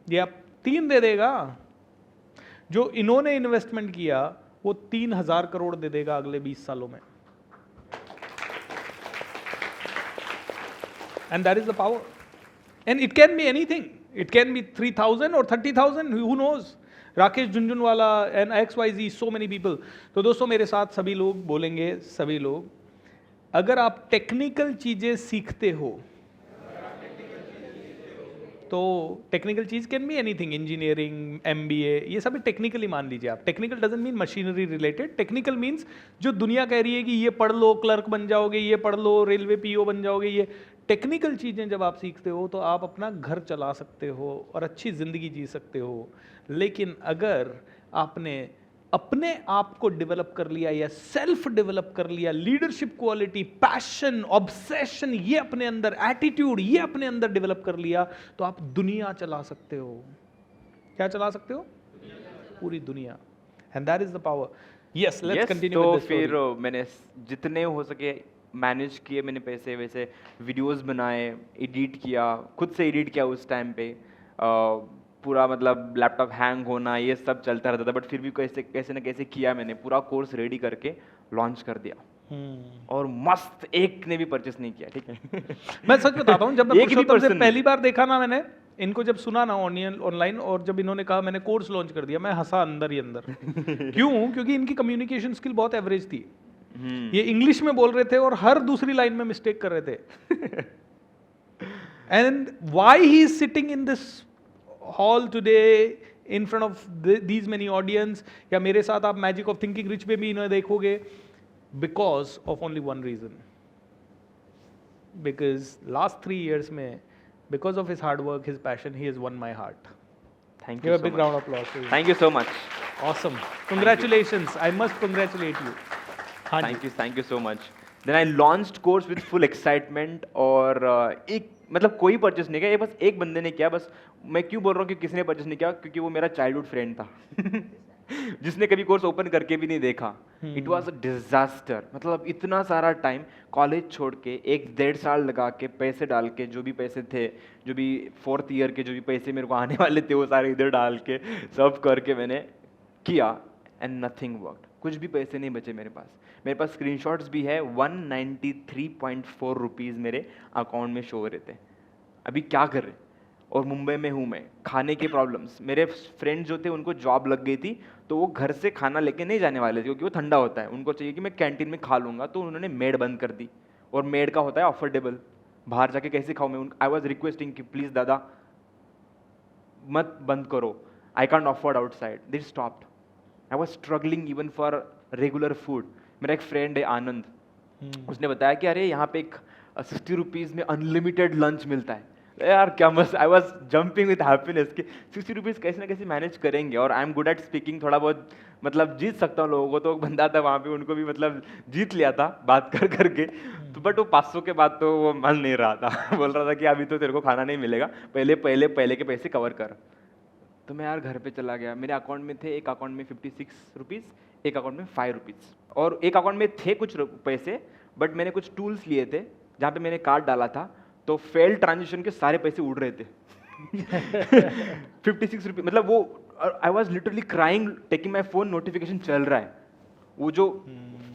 या 3 दे देगा। जो इन्होंने इन्वेस्टमेंट किया वो 3000 करोड़ दे देगा अगले 20 सालों में। And that is the power. And it can be anything. It can be 3,000 or 30,000, who knows? Rakesh Jhunjhunwala and XYZ, so many people. तो दोस्तों मेरे साथ सभी लोग बोलेंगे, सभी लोग, अगर आप टेक्निकल चीजें सीखते हो, तो टेक्निकल चीज can be anything, engineering, MBA, ये सभी टेक्निकली मान लीजिए आप। Technical doesn't mean machinery related, technical means जो दुनिया कह रही है कि ये पढ़ लो क्लर्क बन जाओगे, ये पढ़ लो रेलवे PO बन जाओगे, ये टेक्निकल चीज़ें जब आप सीखते हो तो आप अपना घर चला सकते हो और अच्छी ज़िंदगी जी सकते हो। लेकिन अगर आपने अपने आप को डेवलप कर लिया या सेल्फ डेवलप कर लिया, लीडरशिप क्वालिटी, पैशन, ऑब्सेशन, ये अपने अंदर, एटीट्यूड ये अपने अंदर डेवलप कर लिया, तो आप दुनिया चला सकते हो। क्या चला सकते हो? पूरी दुनिया। And that is the power. Yes, let's continue with this. तो फिर मैंने जितने हो सके मैनेज किए, मैंने पैसे वैसे, वीडियोस बनाए, एडिट किया, खुद से एडिट किया उस टाइम पे। पूरा मतलब लैपटॉप हैंग होना ये सब चलता रहता था, बट फिर भी कैसे ना कैसे किया मैंने, पूरा कोर्स रेडी करके लॉन्च कर दिया। और मस्त, एक ने भी परचेस नहीं किया, ठीक है। मैं सच बताता हूँ, जब मैं एक भी पुरुषोत्तम से person पहली बार देखा ना, मैंने इनको जब सुना ना ऑनलाइन, और जब इन्होंने कहा मैंने कोर्स लॉन्च कर दिया, मैं हंसा अंदर ही अंदर। क्यों? क्योंकि इनकी कम्युनिकेशन स्किल बहुत एवरेज थी। ये इंग्लिश में बोल रहे थे और हर दूसरी लाइन में मिस्टेक कर रहे थे। And why he is sitting in this hall today in front of these many audience, या मेरे साथ आप मैजिक ऑफ थिंकिंग रिच में भी इन्हें देखोगे, because of only one reason. Because last 3 years में, because of his hard work, his passion, he has won my heart. Thank Give you a so big much. round of applause to him. Thank you so much. Awesome. Congratulations. I must congratulate you. हाँ जी। Thank you so much. Then I launched course with full excitement, और एक मतलब कोई purchase नहीं किया, ये बस एक बंदे ने किया। बस मैं क्यों बोल रहा हूँ कि किसी ने परचेस नहीं किया, क्योंकि वो मेरा चाइल्डहुड फ्रेंड था। जिसने कभी कोर्स ओपन करके भी नहीं देखा। It was a disaster. मतलब इतना सारा टाइम कॉलेज छोड़ के 1-1.5 साल लगा के पैसे डाल के, जो भी पैसे थे, जो भी 4th ईयर के जो भी पैसे मेरे को आने वाले थे, वो सारे इधर डाल के सब करके मैंने किया, एंड नथिंग वर्कड। कुछ भी पैसे नहीं बचे मेरे पास। मेरे पास स्क्रीनशॉट्स भी है, 193.4 रुपीज़ मेरे अकाउंट में शो हो रहे थे। अभी क्या कर रहे? और मुंबई में हूँ मैं, खाने के प्रॉब्लम्स। मेरे फ्रेंड्स जो थे उनको जॉब लग गई थी, तो वो घर से खाना लेके नहीं जाने वाले थे, क्योंकि वो ठंडा होता है। उनको चाहिए कि मैं कैंटीन में खा लूँगा, तो उन्होंने मेड बंद कर दी। और मेड का होता है अफोर्डेबल, बाहर जाके कैसे खाऊँ मैं? आई वॉज रिक्वेस्टिंग कि प्लीज़ दादा मत बंद करो, I can't afford outside. They stopped. I was struggling even for regular food. मेरा एक फ्रेंड है आनंद, उसने बताया कि अरे यहाँ पे एक 60 रुपीज़ में अनलिमिटेड लंच मिलता है। यार क्या मस्त, I was jumping with happiness कि 60 रुपीज़ कैसे ना कैसे मैनेज करेंगे। और I am good at speaking, थोड़ा बहुत मतलब जीत सकता हूँ लोगों को। तो बंदा था वहाँ पे, उनको भी मतलब जीत लिया था बात कर करके। तो बट वो 500 के बाद तो वो मान नहीं रहा था। बोल रहा था कि अभी तो तेरे को खाना नहीं मिलेगा, पहले के पैसे कवर कर। तो मैं यार घर पे चला गया। मेरे अकाउंट में थे, एक अकाउंट में 56 रुपीज़, एक अकाउंट में 5 रुपीज़, और एक अकाउंट में थे कुछ पैसे, बट मैंने कुछ टूल्स लिए थे जहाँ पे मैंने कार्ड डाला था, तो फेल्ड ट्रांजेक्शन के सारे पैसे उड़ रहे थे। 56 रुपीज़, मतलब वो, I was literally crying, taking my phone, notification चल रहा है, वो जो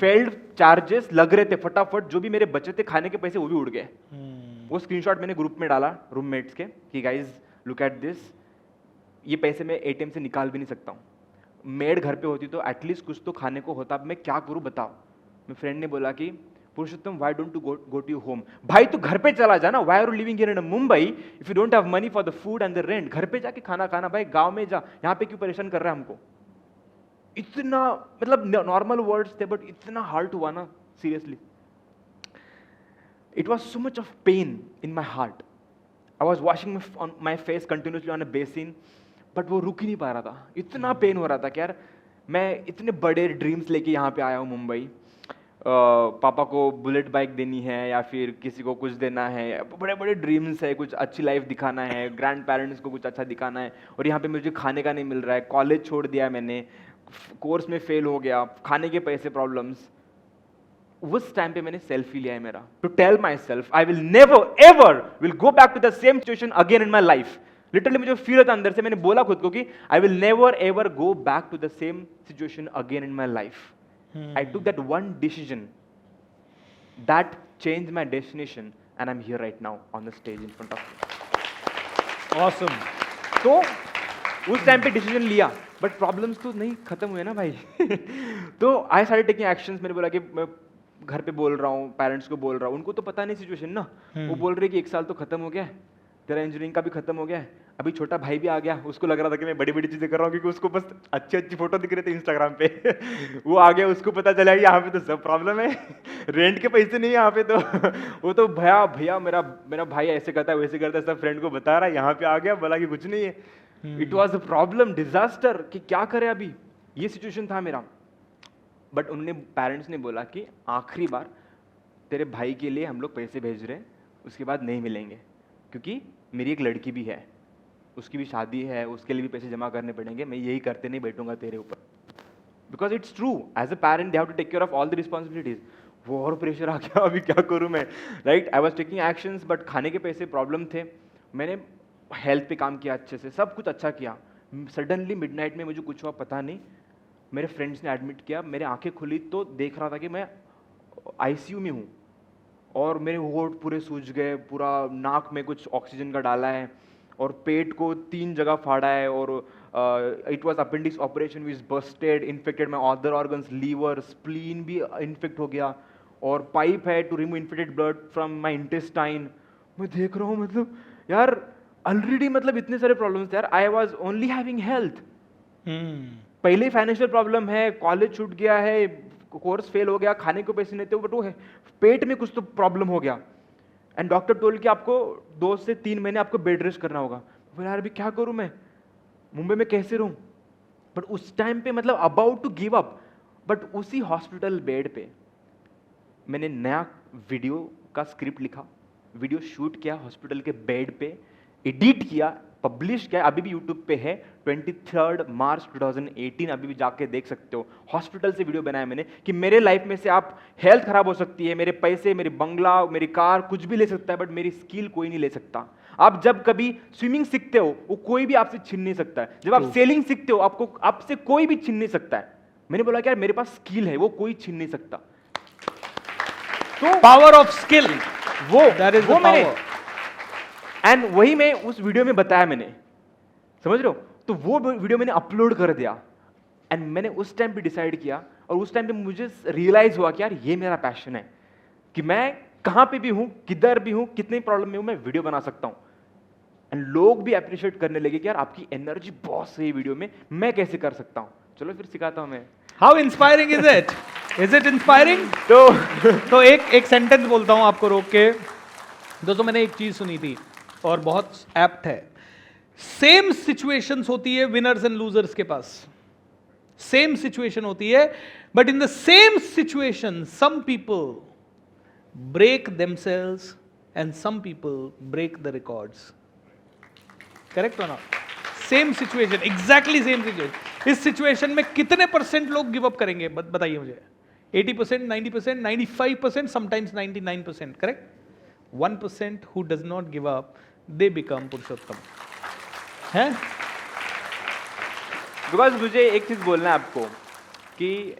फेल्ड चार्जेस लग रहे थे फटाफट, जो भी मेरे बचे थे खाने के पैसे वो भी उड़ गए। वो स्क्रीनशॉट मैंने ग्रुप में डाला रूममेट्स के कि गाइज लुक एट दिस, ये पैसे मैं ATM से निकाल भी नहीं सकता हूँ। मेड घर पे होती तो एटलीस्ट कुछ तो खाने को होता, अब मैं क्या करूँ बताओ। मेरे फ्रेंड ने बोला कि Purushottam why don't you go to home? भाई तू घर पे चला जा ना, why are you living here in Mumbai if you don't have money for the food and the rent? घर पे जाके खाना खाना भाई, गांव में जा, यहाँ पे क्यों परेशान कर रहा है हमको? इतना मतलब नॉर्मल वर्ड्स थे बट इतना हार्ट हुआ ना, seriously. It was so much of pain in my heart. I was washing my face continuously on a basin, but वो रुक ही नहीं पा रहा था. इतना पेन हो रहा था कि यार मैं इतने बड़े ड्रीम्स लेके यहाँ पे आया हूँ मुंबई. पापा को बुलेट बाइक देनी है या फिर किसी को कुछ देना है, बड़े बड़े ड्रीम्स है, कुछ अच्छी लाइफ दिखाना है, ग्रैंड पेरेंट्स को कुछ अच्छा दिखाना है, और यहाँ पे मुझे खाने का नहीं मिल रहा है. कॉलेज छोड़ दिया मैंने, कोर्स में फेल हो गया, खाने के पैसे प्रॉब्लम्स. उस टाइम पे मैंने सेल्फी लिया है मेरा, to tell myself I will never ever will go back to the same situation again in my life. Literally मुझे फील होता अंदर से, मैंने बोला खुद को कि I will never ever go back to the same situation again in my life. I took that one decision that changed my destination, and I'm here right now on the stage in front of you. Awesome. तो उस time पे decision लिया, but problems तो नहीं खत्म हुए ना भाई. तो आई स्टार्टेड टेकिंग एक्शंस. मैंने बोला कि मैं घर पे बोल रहा हूँ, पेरेंट्स को बोल रहा हूँ, उनको तो पता नहीं सिचुएशन ना. वो बोल रहे कि 1 साल तो खत्म हो गया है, तेरा इंजीनियरिंग का भी खत्म हो गया है, अभी छोटा भाई भी आ गया, उसको लग रहा था कि मैं बड़ी बड़ी चीजें कर रहा हूँ क्योंकि उसको बस अच्छी अच्छी फोटो दिख रहे थे इंस्टाग्राम पे. वो आ गया, उसको पता चला कि यहाँ पे तो सब प्रॉब्लम है, रेंट के पैसे नहीं है यहाँ पे. तो वो तो भैया भैया मेरा भाई ऐसे करता है वैसे करता है, सब फ्रेंड को बता रहा है, यहाँ पे आ गया बोला कि कुछ नहीं है. It was a problem, disaster, कि क्या करे अभी. ये सिचुएशन था मेरा. बट उन्होंने, पेरेंट्स ने बोला कि आखिरी बार तेरे भाई के लिए हम लोग पैसे भेज रहे हैं, उसके बाद नहीं मिलेंगे, क्योंकि मेरी एक लड़की भी है, उसकी भी शादी है, उसके लिए भी पैसे जमा करने पड़ेंगे, मैं यही करते नहीं बैठूंगा तेरे ऊपर. Because it's true, as a parent they have to take care of all the responsibilities. वो और प्रेशर आ गया, अभी क्या करूं मैं, right. I was taking actions, but खाने के पैसे प्रॉब्लम थे. मैंने हेल्थ पे काम किया अच्छे से, सब कुछ अच्छा किया. सडनली मिडनाइट में मुझे कुछ हुआ पता नहीं, मेरे फ्रेंड्स ने एडमिट किया, मेरे आंखें खुली तो देख रहा था कि मैं आईसीयू में हूँ, और मेरे होंठ पूरे सूज गए, पूरा नाक में कुछ ऑक्सीजन का डाला है, और पेट को 3 जगह फाड़ा है, और it was appendix operation which busted, infected my other organs, liver, spleen भी इन्फेक्ट हो गया, और पाइप है to remove infected blood from my intestine. मैं देख रहा हूँ मतलब यार ऑलरेडी मतलब इतने सारे प्रॉब्लम्स थे यार. I was only having health. पहले फाइनेंशियल प्रॉब्लम है, कॉलेज छूट गया है, कोर्स फेल हो गया, खाने को पैसे नहीं थे, बट वो है पेट में कुछ तो प्रॉब्लम हो गया. एंड डॉक्टर टोल्ड कि आपको 2 से 3 महीने आपको बेड रेस्ट करना होगा. बोला यार अभी क्या करूं मैं, मुंबई में कैसे रहूं. बट उस टाइम पे मतलब about to give up, but उसी हॉस्पिटल बेड पे मैंने नया वीडियो का स्क्रिप्ट लिखा, वीडियो शूट किया हॉस्पिटल के बेड पे, एडिट किया, पब्लिश किया, अभी भी यूट्यूब पे है. 23 मार्च 2018, अभी भी जाके देख सकते हो. हॉस्पिटल से वीडियो बनाया मैंने कि मेरे लाइफ में से आप, हेल्थ खराब हो सकती है, मेरे पैसे, मेरी बंगला, मेरी कार, कुछ भी ले सकता है, बट मेरी स्किल कोई नहीं ले सकता. आप जब कभी स्विमिंग सीखते हो, वो कोई भी आपसे छीन नहीं सकता है. जब आप सेलिंग सीखते हो, आपसे कोई भी छीन नहीं सकता है. मैंने बोला कि यार मेरे पास स्किल है, वो कोई छीन नहीं सकता. तो पावर ऑफ स्किल, वो मैंने, एंड वही मैं उस वीडियो में बताया मैंने, समझ रहे हो. तो वो वीडियो मैंने अपलोड कर दिया, एंड मैंने उस टाइम पे डिसाइड किया, और उस टाइम पे मुझे रियलाइज हुआ कि यार ये मेरा पैशन है, कि मैं कहां पे भी हूं, किधर भी हूं, कितनी प्रॉब्लम में हूं, मैं वीडियो बना सकता हूं. एंड लोग भी अप्रिशिएट करने लगे कि यार आपकी एनर्जी बहुत सही वीडियो में, मैं कैसे कर सकता हूं, चलो फिर सिखाता हूं मैं. How inspiring is it, is it inspiring. तो एक सेंटेंस बोलता हूं आपको रोक के. दोस्तों मैंने एक चीज सुनी थी और बहुत एप्ट है. सेम सिचुएशंस होती है विनर्स एंड लूजर्स के पास, सेम सिचुएशन होती है, but in the same situation some people break themselves and some people break the records. Correct हो ना. Same situation, exactly same situation. इस सिचुएशन में कितने % लोग गिव अप करेंगे बताइए मुझे. 80%, 90%, 95%, sometimes 99%. Correct. 1% who does not give up, they become Purushottam. है? बिकॉज मुझे एक चीज बोलना है आपको कि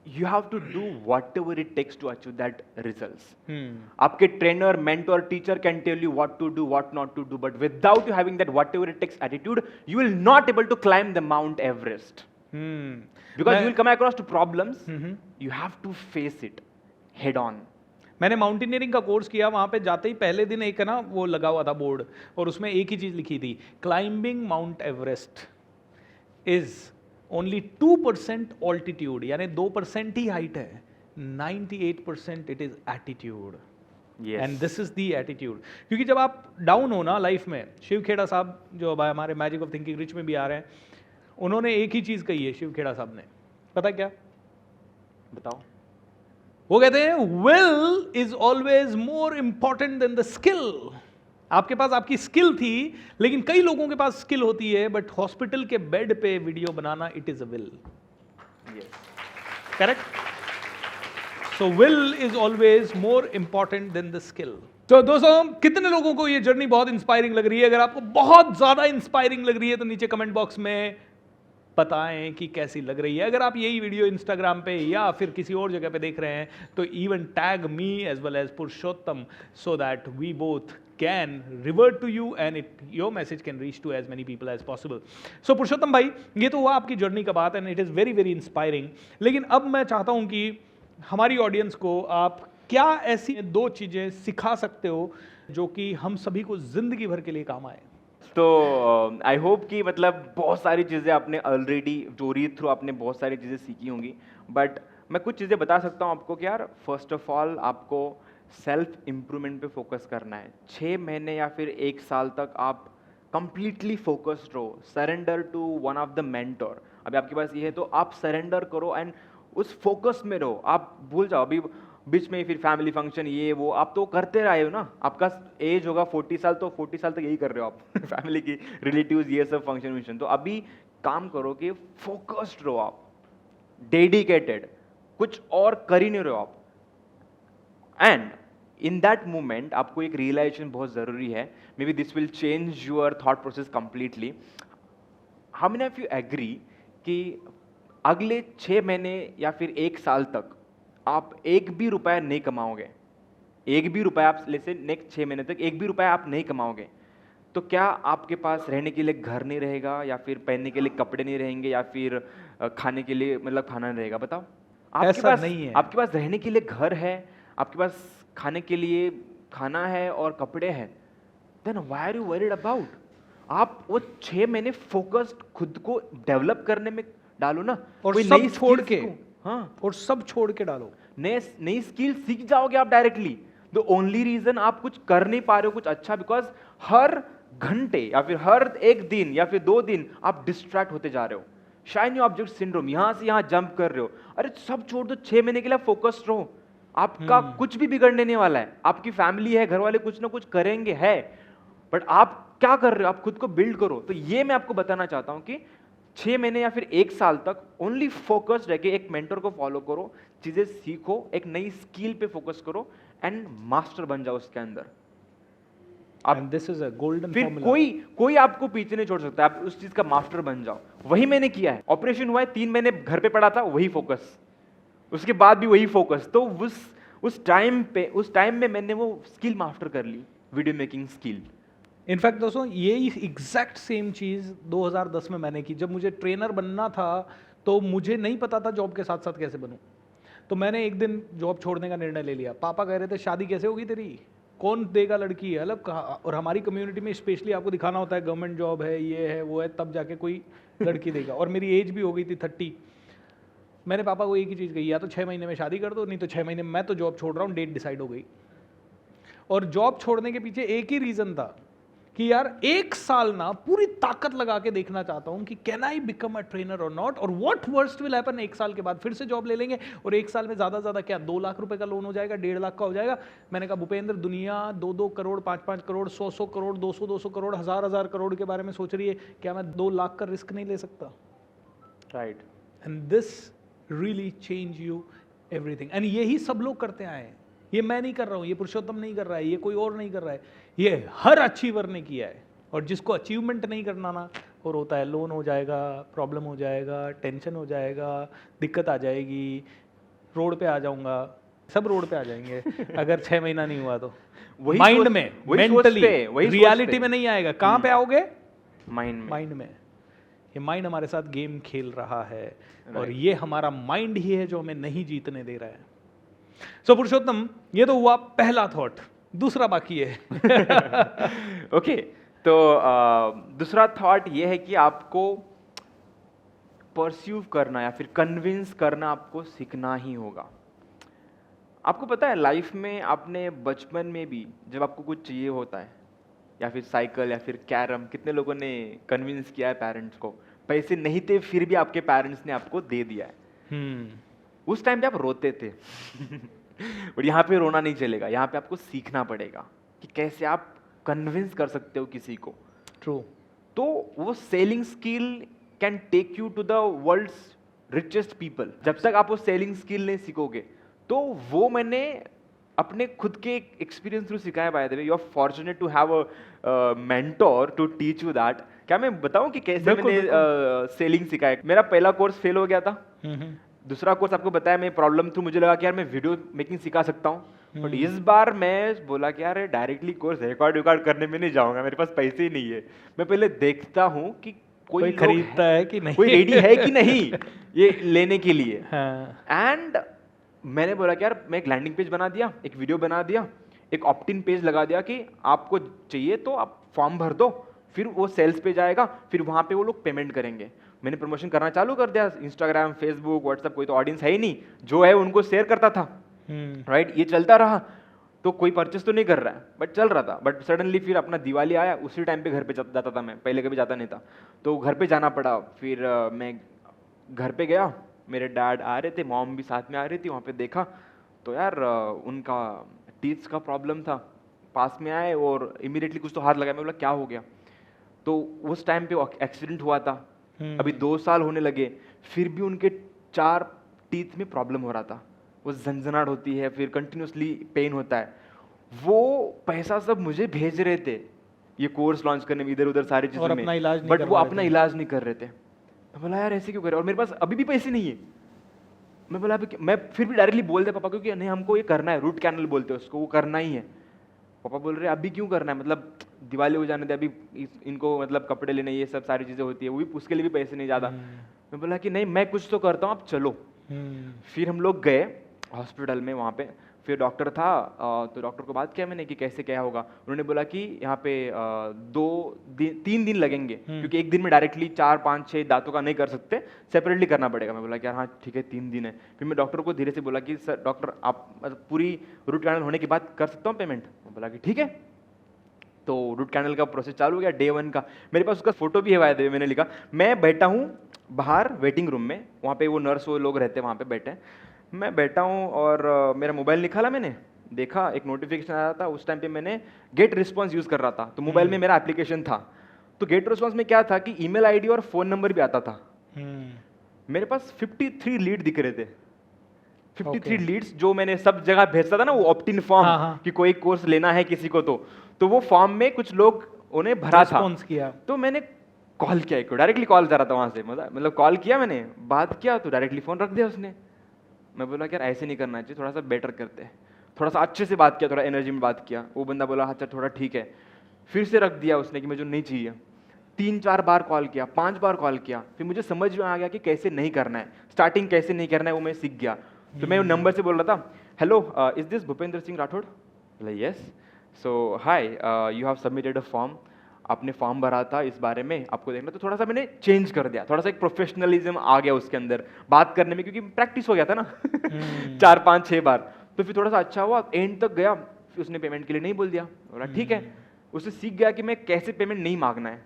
you have to do whatever it takes to achieve that results. आपके trainer, mentor, teacher can tell you what to do, what not to do, but without you having that whatever it takes attitude, you will not able to climb the Mount Everest. Because you will come across two problems, you have to face it head on. मैंने mountaineering का course किया, वहां पे जाते ही पहले दिन एक है ना वो लगा हुआ था बोर्ड, और उसमें एक ही चीज लिखी थी, climbing mount Everest is only 2% altitude, यानी 2% ही हाइट है, 98% it is attitude. And this is the attitude. क्योंकि जब आप डाउन हो ना लाइफ में, शिव खेड़ा साहब जो अब हमारे मैजिक ऑफ थिंकिंग रिच में भी आ रहे हैं, उन्होंने एक ही चीज कही है, शिव खेड़ा साहब ने, पता क्या? बताओ। वो कहते हैं will is always more important than the skill. आपके पास आपकी स्किल थी, लेकिन कई लोगों के पास स्किल होती है बट हॉस्पिटल के बेड पे वीडियो बनाना, it is a will. Correct? So will is always more important than the skill. तो दोस्तों, कितने लोगों को ये जर्नी बहुत इंस्पायरिंग लग रही है? अगर आपको बहुत ज्यादा इंस्पायरिंग लग रही है तो नीचे कमेंट बॉक्स में बताएं कि कैसी लग रही है। अगर आप यही वीडियो इंस्टाग्राम पे या फिर किसी और जगह पे देख रहे हैं तो even tag me as well as Purushottam, so that we both can revert to you and it your message can reach to as many people as possible. So Purushottam भाई, ये तो हुआ आपकी जर्नी का बात and it is very very inspiring. लेकिन अब मैं चाहता हूँ कि हमारी ऑडियंस को आप क्या ऐसी 2 चीज़ें सिखा सकते हो जो कि हम सभी को जिंदगी भर के लिए काम आए? तो आई होप कि मतलब बहुत सारी चीज़ें आपने ऑलरेडी जो रीड थ्रू आपने बहुत सारी चीज़ें सीखी होंगी, बट मैं कुछ चीज़ें बता सकता हूँ आपको कि यार फर्स्ट ऑफ ऑल आपको सेल्फ इम्प्रूवमेंट पे फोकस करना है। 6 महीने या फिर 1 साल तक आप कंप्लीटली फोकस्ड रहो, surrender to one of the mentor. अभी आपके पास ये है तो आप सरेंडर करो एंड उस फोकस में रहो, आप भूल जाओ। अभी बीच में फिर फैमिली फंक्शन ये वो आप तो करते रहे हो ना, आपका एज होगा 40 साल तो 40 साल तक यही कर रहे हो आप फैमिली की रिलेटिव्स ये सब फंक्शन वंक्शन। तो अभी काम करो कि फोकस्ड रहो आप, डेडिकेटेड, कुछ और कर ही नहीं रहे हो आप। एंड इन दैट मोमेंट आपको एक रियलाइजेशन बहुत जरूरी है, maybe this will change your thought process completely. How many of you agree कि अगले 6 महीने या फिर 1 साल तक आप 1 भी रुपया नहीं कमाओगे? 1 भी रुपया आप जैसे नेक्स्ट 6 महीने तक 1 भी रुपया आप नहीं कमाओगे, तो क्या आपके पास रहने के लिए घर नहीं रहेगा, या फिर पहनने के लिए कपड़े नहीं रहेंगे, या फिर खाने के लिए मतलब खाना नहीं रहेगा? बताओ। आपके ऐसा पास नहीं है। आपके पास रहने के लिए घर है, आपके पास खाने के लिए खाना है और कपड़े हैं, then why are you worried about? आप वो 6 महीने फोकस्ड खुद को डेवलप करने में डालो ना, और कोई सब नई छोड़ skills के, को। हाँ, और सब छोड़ के डालो, नई स्किल सीख जाओगे आप डायरेक्टली। द ओनली रीजन आप कुछ कर नहीं पा रहे हो कुछ अच्छा, बिकॉज हर घंटे या फिर हर 1 दिन या फिर 2 दिन आप डिस्ट्रैक्ट होते जा रहे हो। शाइनी ऑब्जेक्ट सिंड्रोम, यहां से यहां जंप कर रहे हो। अरे सब छोड़ दो, 6 महीने के लिए फोकस्ड रहो, आपका कुछ भी बिगड़ने नहीं वाला है। आपकी फैमिली है, घर वाले कुछ ना कुछ करेंगे है, बट आप क्या कर रहे हो? आप खुद को बिल्ड करो। तो ये मैं आपको बताना चाहता हूं कि 6 महीने या फिर 1 साल तक ओनली फोकस्ड रह के एक मेंटर को फॉलो करो, चीजें सीखो, एक नई स्किल पे फोकस करो एंड मास्टर बन जाओ उसके अंदर। And this is a golden फिर फॉर्मूला। कोई आपको पीछे नहीं छोड़ सकता, आप उस चीज का मास्टर बन जाओ। वही मैंने किया है। ऑपरेशन हुआ है, 3 महीने घर पे पड़ा था, वही फोकस, उसके बाद भी वही फोकस। तो उस टाइम में मैंने वो स्किल मास्टर कर ली, वीडियो मेकिंग स्किल। इनफैक्ट दोस्तों, ये एग्जैक्ट सेम चीज़ 2010 में मैंने की। जब मुझे ट्रेनर बनना था तो मुझे नहीं पता था जॉब के साथ साथ कैसे बनूं, तो मैंने एक दिन जॉब छोड़ने का निर्णय ले लिया। पापा कह रहे थे शादी कैसे होगी तेरी, कौन देगा लड़की है, मतलब और हमारी कम्युनिटी में स्पेशली आपको दिखाना होता है गवर्नमेंट जॉब है, ये है वो है, तब जाके कोई लड़की देगा। और मेरी एज भी हो गई थी 30। मैंने पापा को एक ही चीज़ कही, या तो 6 महीने में शादी कर दो, नहीं तो 6 महीने में मैं तो जॉब छोड़ रहा हूँ। डेट डिसाइड हो गई। और जॉब छोड़ने के पीछे एक ही रीज़न था कि यार 1 साल ना पूरी ताकत लगा के देखना चाहता हूं कि can I become a trainer और नॉट, और व्हाट वर्स्ट विल हैपन। 1 साल के बाद फिर से जॉब ले लेंगे और 1 साल में ज्यादा ज्यादा क्या 2 लाख रुपए का लोन हो जाएगा, 1.5 लाख का हो जाएगा। मैंने कहा भूपेंद्र, दुनिया 2-2 करोड़, 5-5 करोड़, 100-100 करोड़, 200-200 करोड़, 1000-1000 करोड़ के बारे में सोच रही है, क्या मैं 2 लाख का रिस्क नहीं ले सकता? Right. And this really change you everything. And यही सब लोग करते आए हैं। ये मैं नहीं कर रहा हूँ, ये पुरुषोत्तम नहीं कर रहा है, ये कोई और नहीं कर रहा है, ये हर अचीवर ने किया है। और जिसको अचीवमेंट नहीं करना ना, और होता है लोन हो जाएगा, प्रॉब्लम हो जाएगा, टेंशन हो जाएगा, दिक्कत आ जाएगी, रोड पे आ जाऊंगा। सब रोड पे आ जाएंगे अगर 6 महीना नहीं हुआ तो। माइंड में, मेंटली, रियलिटी में नहीं आएगा। कहाँ पे आओगे? माइंड में। ये माइंड हमारे साथ गेम खेल रहा है, और ये हमारा माइंड ही है जो हमें नहीं जीतने दे रहा है। सो पुरुषोत्तम, ये तो हुआ पहला थॉट, दूसरा बाकी है। ओके, तो दूसरा थॉट ये है कि आपको परस्यू करना या फिर कन्विंस करना आपको सीखना ही होगा। आपको पता है लाइफ में आपने बचपन में भी जब आपको कुछ चाहिए होता है या फिर साइकिल या फिर कैरम, कितने लोगों ने कन्विंस किया है पेरेंट्स को, पैसे नहीं थे फिर भी आपके पेरेंट्स ने आपको दे दिया है। उस टाइम पे आप रोते थे बट यहाँ पे रोना नहीं चलेगा, यहाँ पे आपको सीखना पड़ेगा कि कैसे आप कन्विंस कर सकते हो किसी को। ट्रू। तो वो selling skill can take you to the world's richest people. जब तक आप वो सेलिंग स्किल नहीं सीखोगे, तो वो मैंने अपने खुद के एक्सपीरियंस थ्रू सिखाया। By the way, you are fortunate to have a mentor to teach you that. क्या मैं बताऊं कि कैसे मैंने सेलिंग सिखाया? मेरा पहला कोर्स फेल हो गया था। दूसरा कोर्स आपको बताया मैं प्रॉब्लम थ्रू मुझे लगा कि यार मैं वीडियो मेकिंग सिखा सकता हूँ, बट इस बार मैं बोला कि यार डायरेक्टली कोर्स रिकॉर्ड करने में नहीं जाऊंगा, मेरे पास पैसे ही नहीं है। मैं पहले देखता हूँ कि कोई खरीदता है कि नहीं, कोई रेडी है कि नहीं ये लेने के लिए। हाँ। एंड मैंने बोला कि यार मैं एक लैंडिंग पेज बना दिया, एक वीडियो बना दिया, एक ऑप्ट इन पेज लगा दिया कि आपको चाहिए तो आप फॉर्म भर दो, फिर वो सेल्स पे जाएगा, फिर वहाँ पे वो लोग पेमेंट करेंगे। मैंने प्रमोशन करना चालू कर दिया, इंस्टाग्राम, फेसबुक, व्हाट्सएप, कोई तो ऑडियंस है ही नहीं, जो है उनको शेयर करता था। राइट, ये चलता रहा। तो कोई परचेस तो नहीं कर रहा है बट चल रहा था। बट सडनली फिर अपना दिवाली आया, उसी टाइम पे घर पे जाता था मैं, पहले कभी जाता नहीं था, तो घर पे जाना पड़ा। फिर मैं घर पे गया, मेरे डैड आ रहे थे, मॉम भी साथ में आ रही थी। वहाँ पे देखा तो यार उनका टीथ्स का प्रॉब्लम था। पास में आए और इमीडिएटली कुछ तो हाथ लगाया। मैं बोला क्या हो गया? तो उस टाइम पे एक्सीडेंट हुआ था, अभी 2 साल होने लगे, फिर भी उनके 4 टीथ में प्रॉब्लम हो रहा था। वो झंझनाहट होती है, फिर कंटिन्यूसली पेन होता है। वो पैसा सब मुझे भेज रहे थे ये कोर्स लॉन्च करने में, इधर उधर सारी चीजों में, बट वो अपना इलाज नहीं कर रहे थे। मैं बोला यार ऐसे क्यों कर रहे? और मेरे पास अभी भी पैसे नहीं है। मैं बोला अभी मैं फिर भी डायरेक्टली बोल दे पापा को कि नहीं हमको ये करना है, रूट कैनल बोलते हैं उसको, वो करना ही है। पापा बोल रहे अभी क्यों करना है, मतलब दिवाली हो जाने दे, अभी इनको मतलब कपड़े लेने ये सब सारी चीजें होती है, वो भी उसके लिए भी पैसे नहीं ज़्यादा। मैं बोला कि नहीं मैं कुछ तो करता हूँ, आप चलो। फिर हम लोग गए हॉस्पिटल में, वहाँ पे फिर डॉक्टर था, तो डॉक्टर को बात किया मैंने कि कैसे क्या होगा। उन्होंने बोला कि यहाँ पे 3 दिन लगेंगे, क्योंकि एक दिन में डायरेक्टली 4, 5, 6 दांतों का नहीं कर सकते, सेपरेटली करना पड़ेगा। मैं बोला कि यार हाँ ठीक है 3 दिन है। फिर मैं डॉक्टर को धीरे से बोला कि सर डॉक्टर आप पूरी रूट कैनल होने के बाद कर सकता हूँ पेमेंट? मैं बोला कि ठीक है। तो रूट कैनल का प्रोसेस चालू हो गया, डे 1 का। मेरे पास उसका फोटो भी है, वायदे में मैंने लिखा, मैं बैठा हूँ बाहर वेटिंग रूम में, वहाँ पे वो नर्स वो लोग रहते हैं वहाँ पे बैठे, मैं बैठा हूँ और मेरा मोबाइल निकाला, मैंने देखा एक नोटिफिकेशन आया था। उस टाइम पे मैंने गेट रिस्पॉन्स यूज़ कर रहा था, तो मोबाइल में मेरा एप्लीकेशन था। तो गेट रिस्पॉन्स में क्या था कि ईमेल आईडी और फ़ोन नंबर भी आता था। मेरे पास 53 लीड दिख रहे थे, 53 लीड्स जो मैंने सब जगह भेजता था ना, वो ऑप्ट इन फॉर्म कि कोई कोर्स लेना है किसी को, तो वो फॉर्म में कुछ लोग उन्हें भरा था। किया। तो मैंने कॉल किया, एक डायरेक्टली कॉल कर रहा था वहाँ से, मतलब कॉल किया मैंने, बात किया, तो डायरेक्टली फ़ोन रख दिया उसने। मैं बोला कि यार ऐसे नहीं करना चाहिए, थोड़ा सा बेटर करते हैं, थोड़ा सा अच्छे से बात किया, थोड़ा एनर्जी में बात किया। वो बंदा बोला अच्छा थोड़ा ठीक है, फिर से रख दिया उसने कि मुझे नहीं चाहिए। 3-4 बार कॉल किया, 5 बार कॉल किया, फिर मुझे समझ में आ गया कि कैसे नहीं करना है, स्टार्टिंग कैसे नहीं करना है वो मैं सीख गया। तो मैं नंबर से बोल रहा था, hello is this Bhupendra Singh Rathore? बोला yes. So hi you have submitted a form, आपने फॉर्म भरा था इस बारे में, आपको देखना। तो थोड़ा सा मैंने चेंज कर दिया, थोड़ा सा एक प्रोफेशनलिज्म आ गया उसके अंदर बात करने में, क्योंकि प्रैक्टिस हो गया था ना 4, 5, 6 बार। तो फिर थोड़ा सा अच्छा हुआ, एंड तक गया, फिर उसने पेमेंट के लिए नहीं बोल दिया। बोला ठीक है, उससे सीख गया कि मैं कैसे पेमेंट नहीं मांगना है,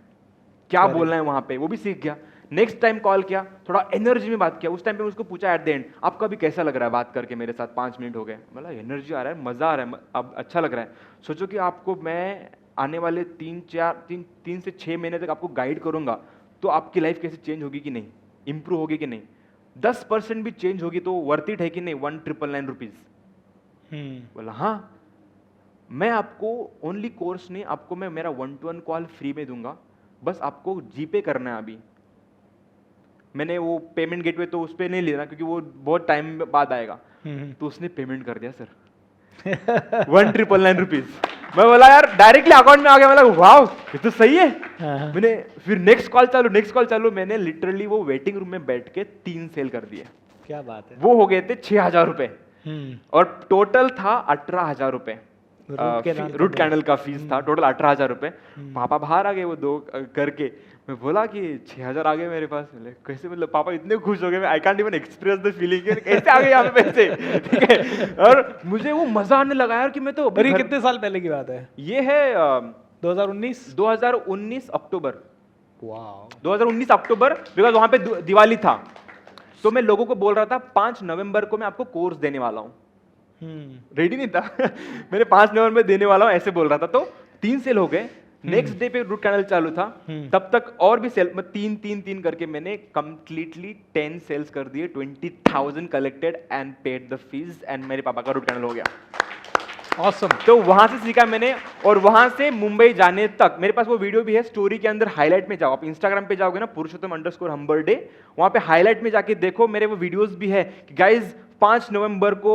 क्या बोलना है वहाँ पे, वो भी सीख गया। नेक्स्ट टाइम कॉल किया, थोड़ा एनर्जी में बात किया। उस टाइम पे उसको पूछा एट द एंड, आपका भी कैसा लग रहा है बात करके मेरे साथ, 5 मिनट हो गए। बोला एनर्जी आ रहा है, मज़ा आ रहा है, अब अच्छा लग रहा है। सोचो कि आपको मैं आने वाले 3 से 6 महीने तक आपको गाइड करूंगा, तो आपकी लाइफ कैसे चेंज होगी कि नहीं, इंप्रूव होगी कि नहीं, 10% भी चेंज होगी तो वर्थ इट है कि नहीं 1999 रुपीज। बोला हाँ, मैं आपको ओनली कोर्स नहीं, आपको मैं मेरा 1-to-1 कॉल फ्री में दूंगा, बस आपको जीपे करना है। अभी मैंने वो पेमेंट गेटवे तो उस पर नहीं लेना क्योंकि वो बहुत टाइम बाद आएगा। तो उसने पेमेंट कर दिया सर 1999 रुपीज। मैं बोला यार डायरेक्टली अकाउंट में आ गया, मतलब वाह ये तो सही है। मैंने फिर नेक्स्ट कॉल चालू, मैंने लिटरली वो वेटिंग रूम में बैठ के 3 सेल कर दिए। क्या बात है। वो हो गए थे 6,000 रुपए और टोटल था 18,000 रुपए। रूट कैनल का फीस था, टोटल 18,000 रुपये। पापा बाहर आ गए वो दो करके। मैं बोला कि 6,000 आ गए मेरे पास। बोले कैसे, मतलब पापा इतने खुश हो गए, I can't even express the feeling, कैसे आ गए यहाँ पे पैसे, ठीक है। और मुझे वो मजा आने लगा यार कि मैं तो अरे कितने साल पहले की बात है? ये है 2019 अक्टूबर, वाह 2019 अक्टूबर, बिकॉज वहां पे दिवाली था। तो मैं लोगों को बोल रहा था 5 नवंबर को मैं आपको कोर्स देने वाला हूँ। रेडी नहीं था मैंने 5 नवंबर देने वाला हूँ ऐसे बोल रहा था। तो 3 सेल हो गए। नेक्स्ट डे पे रूट कैनल चालू था, तब तक और भी सेल, 3 करके मैंने कंप्लीटली 10 सेल्स कर दिए। 20,000 collected and paid the fees, and मेरे पापा का रूट कैनल हो गया। ऑसम। तो वहां से सीखा मैंने, और वहां से मुंबई जाने तक मेरे पास वो वीडियो भी है। स्टोरी के अंदर हाईलाइट में जाओ, आप इंस्टाग्राम पे जाओगे ना, पुरुषोत्तम_humble_day, वहां पे हाईलाइट में जाके देखो, मेरे वो वीडियोस भी है कि गाइज 5 नवंबर को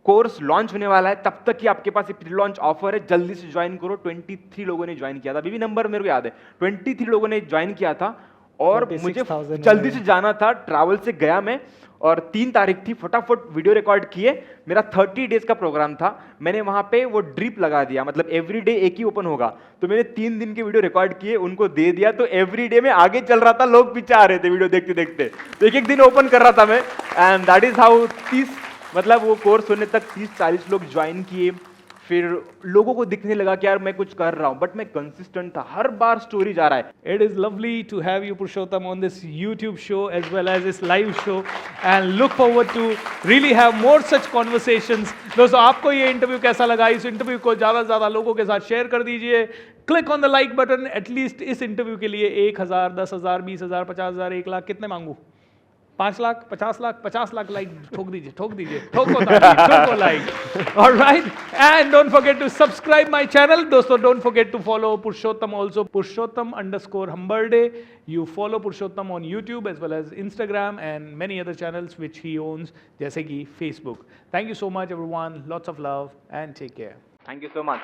कोर्स लॉन्च होने वाला है, तब तक कि आपके पास प्री लॉन्च ऑफर है, जल्दी से ज्वाइन करो। 23 लोगों ने ज्वाइन किया था, अभी भी नंबर मेरे को याद है, 23 लोगों ने ज्वाइन किया था। और मुझे जल्दी से जाना था, ट्रैवल से गया मैं, और 3 तारीख थी, फटाफट वीडियो रिकॉर्ड किए। मेरा 30 डेज का प्रोग्राम था। मैंने वहां पे वो ड्रिप लगा दिया, मतलब एवरी डे एक ही ओपन होगा। तो मैंने 3 दिन के वीडियो रिकॉर्ड किए, उनको दे दिया। तो एवरी डे में आगे चल रहा था, लोग पीछे आ रहे थे वीडियो देखते देखते। तो एक दिन ओपन कर रहा था मैं, एंड दैट इज हाउ 30, मतलब वो कोर्स होने तक 30-40 लोग ज्वाइन किए। फिर लोगों को दिखने लगा कि यार मैं कुछ कर रहा हूं, बट मैं कंसिस्टेंट था, हर बार स्टोरी जा रहा है। It is lovely to have you, Purushottam, on this YouTube show as well as this live show, and look forward to really have more such conversations. दोस्तों, आपको ये इंटरव्यू कैसा लगा? इस इंटरव्यू को ज़्यादा से ज़्यादा लोगों के साथ शेयर कर दीजिए। Click on the like button. At least इस इंटरव्यू के लिए 1,000, 10,000, 20,000, 50,000, 1 लाख, कितने मांगू? 5 लाख, 50 लाख, 50 लाख लाइक ठोक दीजिए, ठोको like. Alright, and don't forget to subscribe my channel. दोस्तों, don't forget to follow Purushottam also, Purushottam_humble_day. You follow Purushottam on YouTube as well as Instagram and many other channels which he owns, जैसे कि Facebook. Thank you so much everyone, lots of love and take care. Thank you so much.